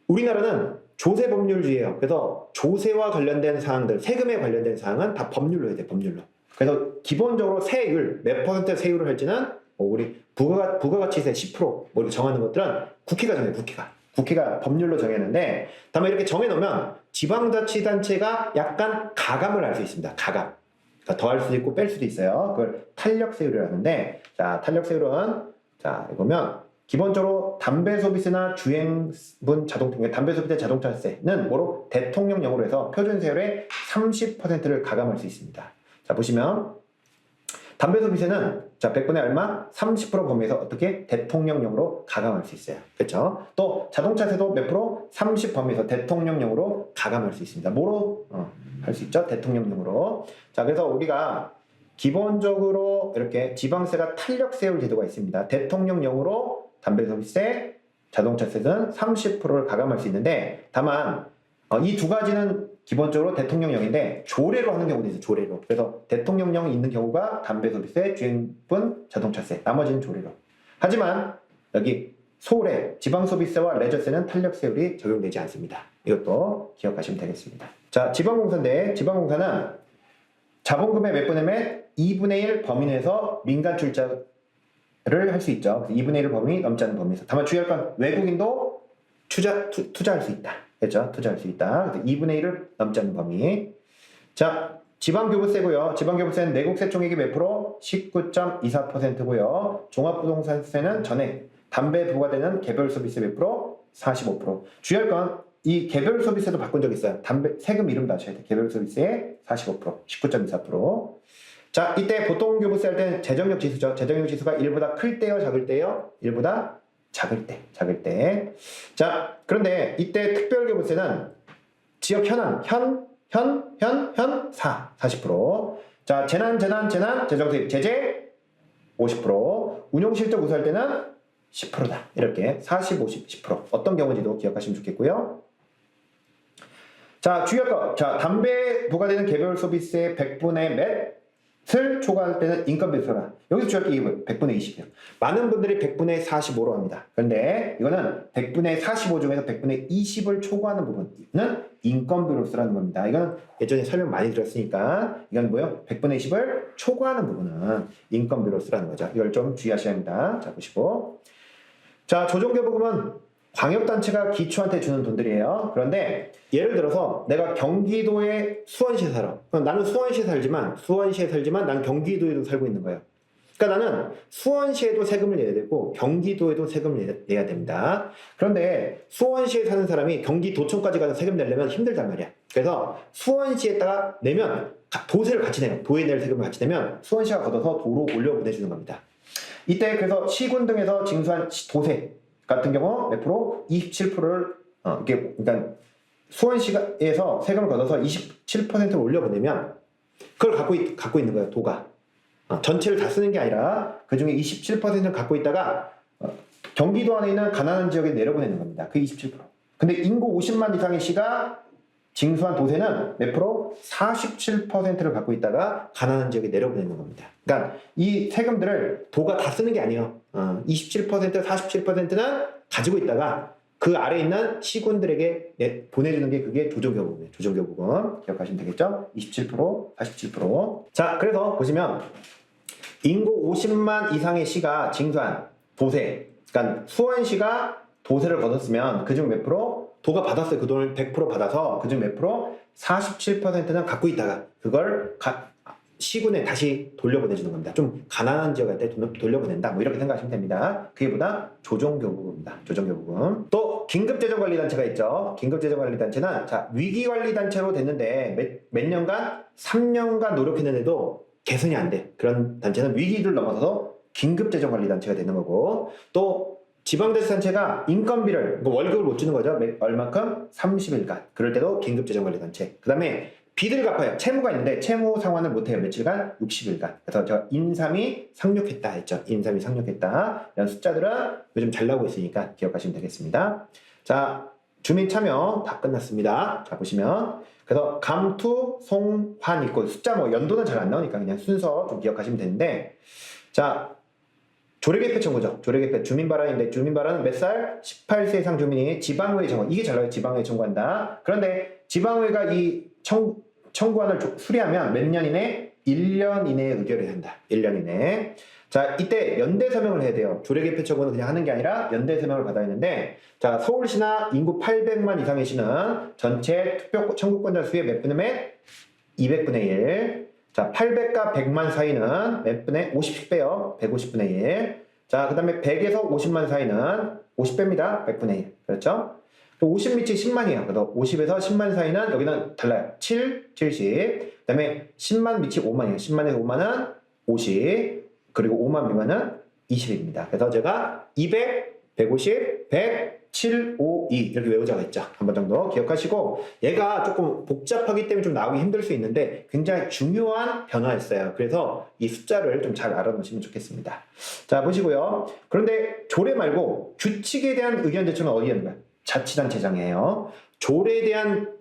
우리나라는 조세 법률주의예요. 그래서 조세와 관련된 사항들, 세금에 관련된 사항은 다 법률로 해야 돼. 법률로. 그래서 기본적으로 세율, 몇 퍼센트 세율을 할지는 우리 부가가치세 10% 뭐 이렇게 정하는 것들은 국회가 정해요. 국회가 법률로 정했는데, 다만 이렇게 정해놓으면 지방자치단체가 약간 가감을 할 수 있습니다. 가감. 그러니까 더할 수도 있고 뺄 수도 있어요. 그걸 탄력세율이라고 하는데, 자, 탄력세율은 자, 보면 기본적으로 담배소비세나 주행분 자동차, 담배소비세 자동차세는 뭐로? 대통령령으로 해서 표준세율의 30%를 가감할 수 있습니다. 자, 보시면 담배소비세는 자, 100분의 얼마? 30% 범위에서 어떻게? 대통령령으로 가감할 수 있어요. 그렇죠? 또 자동차세도 몇 프로? 30 범위에서 대통령령으로 가감할 수 있습니다. 뭐로? 할 수 있죠? 대통령령으로. 자, 그래서 우리가 기본적으로 이렇게 지방세가 탄력세율 제도가 있습니다. 대통령령으로 담배소비세, 자동차세는 30%를 가감할 수 있는데, 다만 이 두 가지는 기본적으로 대통령령인데 조례로 하는 경우도 있어요. 조례로. 그래서 대통령령이 있는 경우가 담배소비세, 주행분, 자동차세, 나머지는 조례로. 하지만 여기 소래, 지방소비세와 레저세는 탄력세율이 적용되지 않습니다. 이것도 기억하시면 되겠습니다. 자, 지방공사인데 지방공사는 자본금의 몇 분의 몇? 2분의 1 범위 내에서 민간 출자를 할 수 있죠. 2분의 1 범위 넘지 않는 범위에서. 다만 주의할 건 외국인도 투자할 수 있다. 그렇죠? 투자할 수 있다. 그래서 2분의 1을 넘지 않는 범위. 자, 지방교부세고요. 지방교부세는 내국세 총액이 몇 프로? 19.24%고요. 종합부동산세는 전액. 담배 부과되는 개별소비세 몇 프로? 45%. 주의할 건 이 개별소비세도 바꾼 적 있어요. 세금 이름도 아셔야 돼요. 개별소비세 45%, 19.24%. 자, 이때 보통 교부세 할 때는 재정력 지수죠. 재정력 지수가 1보다 클 때요, 작을 때요? 1보다 작을 때. 자, 그런데 이때 특별교부세는 지역 현황, 40%. 자, 재난, 재정수입, 제재 50%. 운용실적 우수할 때는 10%다. 이렇게 40, 50, 10%. 어떤 경우인지도 기억하시면 좋겠고요. 자, 주의할 것. 자, 담배 부과되는 개별 소비세 100분의 몇을 초과할 때는 인건비 소라. 여기서 주의할 게 이거 100분의 20이요. 많은 분들이 100분의 45로 합니다. 그런데 이거는 100분의 45 중에서 100분의 20을 초과하는 부분은 인건비로 쓰라는 겁니다. 이건 예전에 설명 많이 드렸으니까 이건 뭐예요? 100분의 20을 초과하는 부분은 인건비로 쓰라는 거죠. 이걸 좀 주의하셔야 합니다. 자, 보시고. 자, 조정교부금은 광역단체가 기초한테 주는 돈들이에요. 그런데 예를 들어서 내가 경기도의 수원시에 살아. 그럼 나는 수원시에 살지만 난 경기도에도 살고 있는 거예요. 그러니까 나는 수원시에도 세금을 내야 되고 경기도에도 세금을 내야 됩니다. 그런데 수원시에 사는 사람이 경기도청까지 가서 세금 내려면 힘들단 말이야. 그래서 수원시에다가 내면 도세를 같이 내요. 도에 낼 세금을 같이 내면 수원시가 걷어서 도로 올려 보내주는 겁니다. 이때 그래서 시군 등에서 징수한 도세 같은 경우 몇 프로? 27%를 그러니까 수원시에서 세금을 걷어서 27%를 올려보내면 그걸 갖고 있는 거예요. 도가 전체를 다 쓰는 게 아니라 그 중에 27%를 갖고 있다가 경기도 안에 있는 가난한 지역에 내려보내는 겁니다. 그 27%. 근데 인구 50만 이상의 시가 징수한 도세는 몇 프로? 47%를 갖고 있다가 가난한 지역에 내려보내는 겁니다. 그러니까 이 세금들을 도가 다 쓰는 게 아니에요. 27%, 47%는 가지고 있다가 그 아래에 있는 시군들에게 보내주는 게 그게 조정교부금이에요. 조정교부금 기억하시면 되겠죠? 27%, 47%. 자, 그래서 보시면 인구 50만 이상의 시가 징수한 도세, 그러니까 수원시가 도세를 걷었으면 그중 몇 프로? 도가 받았어요. 그 돈을 100% 받아서 그중 몇 프로? 47%는 갖고 있다가 그걸 시군에 다시 돌려보내주는 겁니다. 좀 가난한 지역한테 돌려보낸다. 뭐 이렇게 생각하시면 됩니다. 그게 보다 조정교부금입니다. 조정교부금. 또 긴급재정관리단체가 있죠. 긴급재정관리단체는 자 위기관리단체로 됐는데 몇 년간? 3년간 노력했는데도 개선이 안 돼. 그런 단체는 위기를 넘어서서 긴급재정관리단체가 되는 거고 또 지방자치단체가 인건비를 월급을 못 주는 거죠. 얼마큼? 30일간. 그럴 때도 긴급재정관리단체. 그 다음에 빚을 갚아요. 채무가 있는데 채무 상환을 못해요. 며칠간? 60일간. 그래서 제가 인삼이 상륙했다 했죠. 인삼이 상륙했다. 이런 숫자들은 요즘 잘 나오고 있으니까 기억하시면 되겠습니다. 자, 주민 참여 다 끝났습니다. 자, 보시면 그래서 감투, 송, 환 있고 숫자 뭐 연도는 잘 안 나오니까 그냥 순서 좀 기억하시면 되는데 자, 조례개표 청구죠. 조례개표 주민발언인데 주민발언은 몇 살? 18세 이상 주민이 지방의회 청구. 이게 잘 나와요. 지방의회 청구한다. 그런데 지방의회가 이 청구안을 수리하면 몇 년 이내? 1년 이내에 의결해야 한다. 1년 이내. 자, 이때 연대 서명을 해야 돼요. 조례개표 청구는 그냥 하는 게 아니라 연대 서명을 받아야 하는데 자, 서울시나 인구 800만 이상의 시는 전체 투표 청구권자 수의 몇 분의 몇? 200분의 1. 자, 800과 100만 사이는 몇 분의 50배요. 150분의 1. 자, 그 다음에 100에서 50만 사이는 50배입니다. 100분의 1. 그렇죠? 50 밑이 10만이에요. 그래서 50에서 10만 사이는 여기는 달라요. 7, 70. 그 다음에 10만 밑이 5만이에요. 10만에서 5만은 50. 그리고 5만 미만은 20입니다. 그래서 제가 200, 150, 100, 7, 5, 2 이렇게 외우자고 했죠. 한 번 정도 기억하시고 얘가 조금 복잡하기 때문에 좀 나오기 힘들 수 있는데 굉장히 중요한 변화였어요. 그래서 이 숫자를 좀 잘 알아놓으시면 좋겠습니다. 자, 보시고요. 그런데 조례 말고 규칙에 대한 의견 제출은 어디에 있는 거예요? 자치단체장이에요. 조례에 대한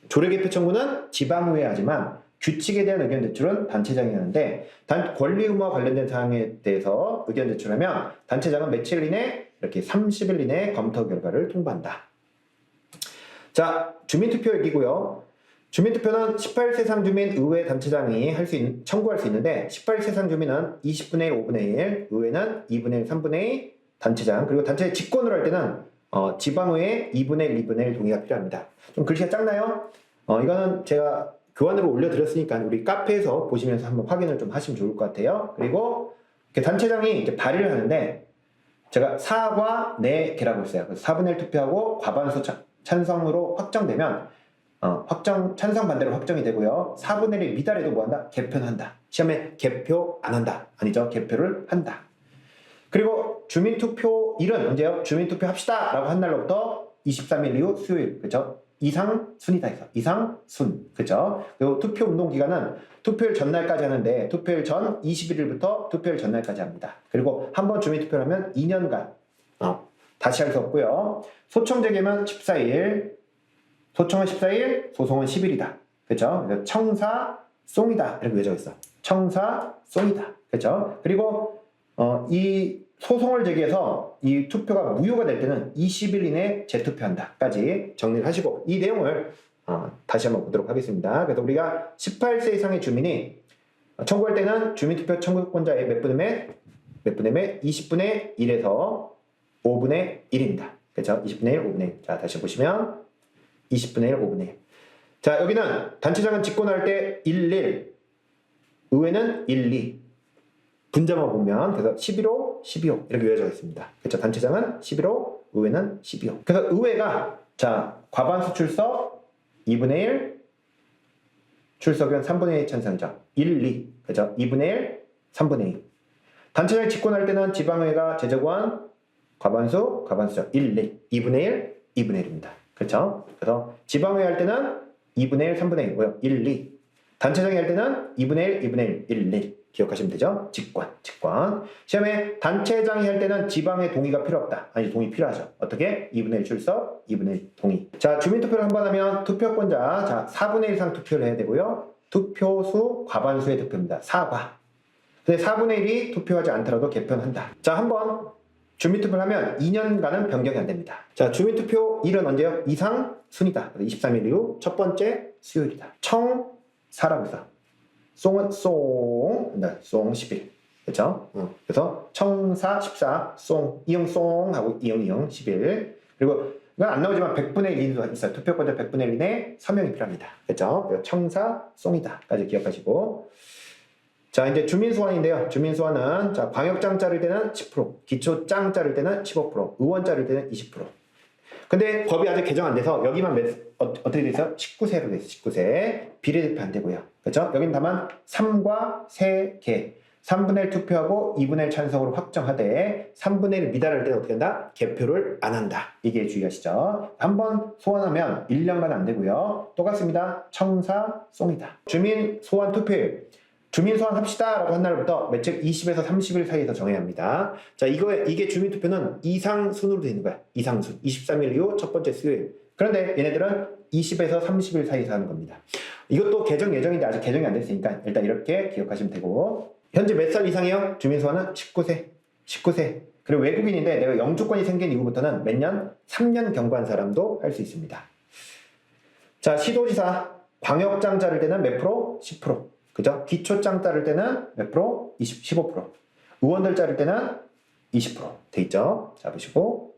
조례개표 청구는 지방의회 하지만 규칙에 대한 의견 제출은 단체장이 하는데 권리 의무와 관련된 사항에 대해서 의견 제출하면 단체장은 며칠 이내 이렇게 30일 이내 검토 결과를 통보한다. 자, 주민투표 얘기고요. 주민투표는 18세 이상 주민 의회 단체장이 청구할 수 있는데 18세 이상 주민은 20분의 1, 5분의 1, 의회는 2분의 1, 3분의 2 단체장 그리고 단체 직권을 할 때는 지방의회 2분의 1, 2분의 1 동의가 필요합니다. 좀 글씨가 작나요? 이거는 제가 교환으로 올려드렸으니까 우리 카페에서 보시면서 한번 확인을 좀 하시면 좋을 것 같아요. 그리고 단체장이 이제 발의를 하는데 제가 4과 4개라고 했어요. 그래서 4분의 1 투표하고 과반수 찬성으로 확정되면 찬성 반대로 확정이 되고요. 4분의 1이 미달해도 뭐한다? 개표한다. 시험에 개표 안 한다. 아니죠. 개표를 한다. 그리고 주민투표일은 언제요? 주민투표 합시다 라고 한 날로부터 23일 이후 수요일. 그죠? 이상순이다 해서 이상순. 그죠? 그리고 투표 운동 기간은 투표일 전날까지 하는데 투표일 전 21일부터 투표일 전날까지 합니다. 그리고 한번 주민투표를 하면 2년간 다시 할 수 없고요. 소청 재개면 14일, 소청은 14일, 소송은 10일이다. 그죠? 청사 송이다 이렇게 외져 있어. 청사 송이다. 그죠? 그리고 이 소송을 제기해서 이 투표가 무효가 될 때는 20일 이내에 재투표한다까지 정리를 하시고 이 내용을 다시 한번 보도록 하겠습니다. 그래서 우리가 18세 이상의 주민이 청구할 때는 주민투표 청구권자의 몇 분의 몇 20분의 1에서 5분의 1입니다. 그렇죠? 20분의 1, 5분의 1. 자, 다시 보시면 20분의 1, 5분의 1. 자, 여기는 단체장은 직권할 때 1, 1, 의회는 1, 2. 분자만 보면 그래서 11호, 12호 이렇게 외워져 있습니다. 그렇죠? 단체장은 11호, 의회는 12호. 그래서 의회가 자 과반수 출석 2분의 1, 출석은 3분의 1 찬성이죠. 1, 2. 그렇죠? 2분의 1, 3분의 2. 단체장이 집권할 때는 지방의회가 제적원 과반수죠. 1, 2. 2분의 1, 2분의 1입니다. 그렇죠? 그래서 지방의회 할 때는 2분의 1, 3분의 1이고요. 1, 2. 단체장이 할 때는 2분의 1, 2분의 1, 1, 1 기억하시면 되죠. 직권. 시험에 단체장이 할 때는 지방의 동의가 필요 없다. 아니 동의 필요하죠. 어떻게? 2분의 1 출석, 2분의 1 동의. 자, 주민투표를 한 번 하면 투표권자, 자 4분의 1 이상 투표를 해야 되고요. 투표수 과반수의 득표입니다. 4과. 근데 4분의 1이 투표하지 않더라도 개편한다. 자, 한번 주민투표를 하면 2년간은 변경이 안 됩니다. 자, 주민투표 일은 언제요? 이상 순이다. 23일 이후 첫 번째 수요일이다. 청사라고 해서 송은 송, 송 10일. 그렇죠? 그래서 청사 14, 송, 이응 송 하고 이응 10일. 그리고 이건 안 나오지만 100분의 1도 있어요. 투표권자 100분의 1 이내 서명이 필요합니다. 그렇죠? 청사 송이다까지 기억하시고. 자, 이제 주민소환인데요. 주민소환은 자 광역장 자를 때는 10%, 기초장 자를 때는 15%, 의원 자를 때는 20%. 근데 법이 아직 개정 안 돼서 여기만 어떻게 돼 있어요? 19세로 돼 있어요. 19세. 비례대표 안 되고요. 그렇죠? 여긴 다만 3과 3개. 3분의 1 투표하고 2분의 1 찬성으로 확정하되 3분의 1 미달할 때는 어떻게 한다? 개표를 안 한다. 이게 주의하시죠. 한번 소환하면 1년간 안 되고요. 똑같습니다. 청사 송이다. 주민 소환 투표일. 주민 소환합시다 라고 한 날부터 매책 20에서 30일 사이에서 정해야 합니다. 자, 이게 주민투표는 이상순으로 되어 있는 거야. 이상순. 23일 이후 첫 번째 수요일. 그런데 얘네들은 20에서 30일 사이에서 하는 겁니다. 이것도 개정 예정인데 아직 개정이 안 됐으니까 일단 이렇게 기억하시면 되고. 현재 몇 살 이상이요? 주민 소환은 19세. 그리고 외국인인데 내가 영주권이 생긴 이후부터는 몇 년? 3년 경과한 사람도 할 수 있습니다. 자, 시도지사 광역장 자를 때는 몇 프로? 10%. 그죠? 기초장 자를 때는 몇 프로? 15%. 의원들 자를 때는 20%돼 있죠? 자, 보시고.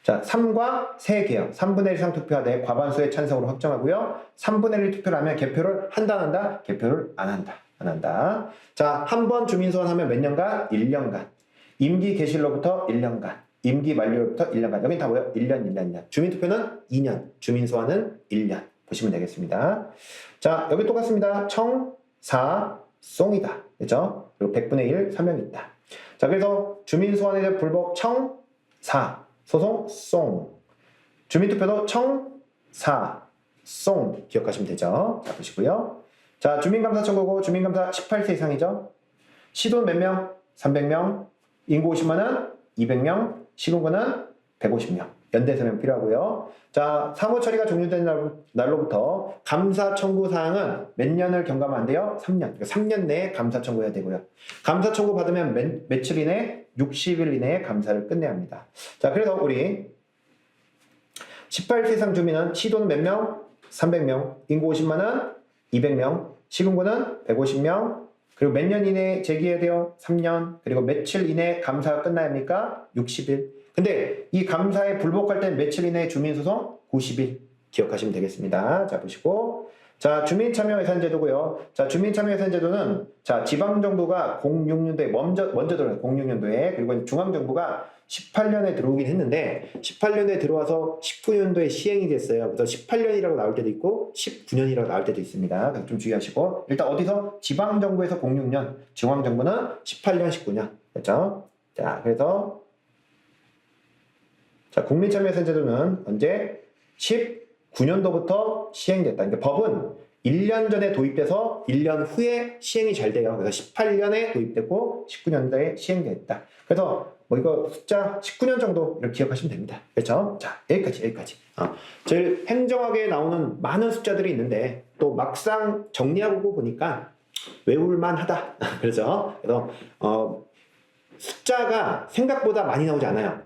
자, 3과 3개요. 3분의 1 이상 투표하되 과반수의 찬성으로 확정하고요. 3분의 1 투표를 하면 개표를 한다, 안 한다? 개표를 안 한다. 자, 한 번 주민소환하면 몇 년간? 1년간. 임기 개시로부터 1년간. 임기 만료로부터 1년간. 여긴 다 뭐예요? 1년. 주민투표는 2년. 주민소환은 1년. 보시면 되겠습니다. 자, 여기 똑같습니다. 사, 송이다. 그죠? 그리고 100분의 1 서명이 있다. 자, 그래서 주민소환에 대한 불복 청, 사, 소송, 송. 주민투표도 청, 사, 송. 기억하시면 되죠? 자, 보시고요. 자, 주민감사 청구고 주민감사 18세 이상이죠? 시도는 몇 명? 300명. 인구 50만은 200명. 시군구는 150명. 연대 서명 필요하고요. 자, 사무 처리가 종료된 날로부터 감사 청구 사항은 몇 년을 경과하면 안 돼요? 3년. 그러니까 3년 내에 감사 청구해야 되고요. 감사 청구 받으면 며칠 이내? 60일 이내에 감사를 끝내야 합니다. 자, 그래서 우리 18세 이상 주민은 시도는 몇 명? 300명. 인구 50만은 200명. 시군구는 150명. 그리고 몇 년 이내에 제기해야 돼요? 3년. 그리고 며칠 이내에 감사가 끝나야 합니까? 60일. 근데 이 감사에 불복할 땐 며칠 이내에 주민소송? 90일. 기억하시면 되겠습니다. 자, 보시고. 자, 주민참여예산제도고요. 자, 주민참여예산제도는 자, 지방정부가 06년도에 먼저 들어요. 06년도에. 그리고 중앙정부가 18년에 들어오긴 했는데 18년에 들어와서 19년도에 시행이 됐어요. 그래서 18년이라고 나올 때도 있고 19년이라고 나올 때도 있습니다. 그래서 좀 주의하시고 일단 어디서? 지방정부에서 06년, 중앙정부는 18년, 19년. 그렇죠? 자, 그래서 자, 국민참여예산제도는 언제? 19년도부터 시행됐다. 그러니까 법은 1년 전에 도입돼서 1년 후에 시행이 잘 돼요. 그래서 18년에 도입됐고 19년도에 시행됐다. 그래서 뭐 이거 숫자 19년 정도 이렇게 기억하시면 됩니다. 그렇죠? 자, 여기까지. 제일 행정학에 나오는 많은 숫자들이 있는데 또 막상 정리하고 보니까 외울만 하다. 그래서 숫자가 생각보다 많이 나오지 않아요.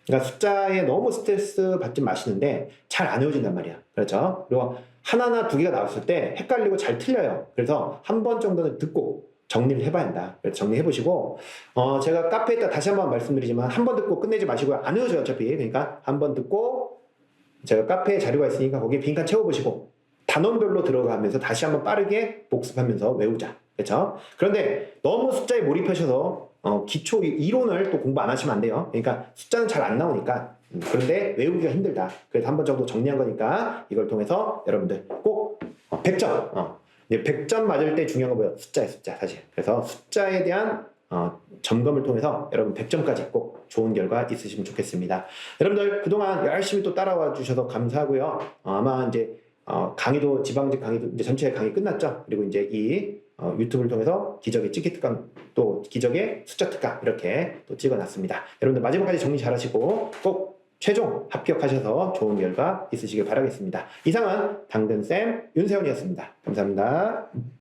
그러니까 숫자에 너무 스트레스 받지 마시는데 잘 안 외워진단 말이야. 그렇죠? 그리고 하나나 두 개가 나왔을 때 헷갈리고 잘 틀려요. 그래서 한 번 정도는 듣고 정리를 해봐야 한다. 그래서 정리해보시고 제가 카페에다 다시 한번 말씀드리지만 한 번 듣고 끝내지 마시고요. 안 외워져요 어차피. 그러니까 한 번 듣고 제가 카페에 자료가 있으니까 거기에 빈칸 채워보시고 단원별로 들어가면서 다시 한번 빠르게 복습하면서 외우자. 그렇죠? 그런데 너무 숫자에 몰입하셔서 기초 이론을 또 공부 안 하시면 안 돼요. 그러니까 숫자는 잘 안 나오니까 그런데 외우기가 힘들다. 그래서 한 번 정도 정리한 거니까 이걸 통해서 여러분들 꼭 100점 100점 맞을 때 중요한 거 뭐예요? 숫자 사실. 그래서 숫자에 대한 점검을 통해서 여러분 100점까지 꼭 좋은 결과 있으시면 좋겠습니다. 여러분들 그동안 열심히 또 따라와 주셔서 감사하고요. 아마 이제 강의도 지방직 강의도 이제 전체 강의 끝났죠. 그리고 이제 이 유튜브를 통해서 기적의 찍기 특강 또 기적의 숫자 특강 이렇게 또 찍어놨습니다. 여러분들 마지막까지 정리 잘하시고 꼭 최종 합격하셔서 좋은 결과 있으시길 바라겠습니다. 이상은 당근쌤 윤세원이었습니다. 감사합니다.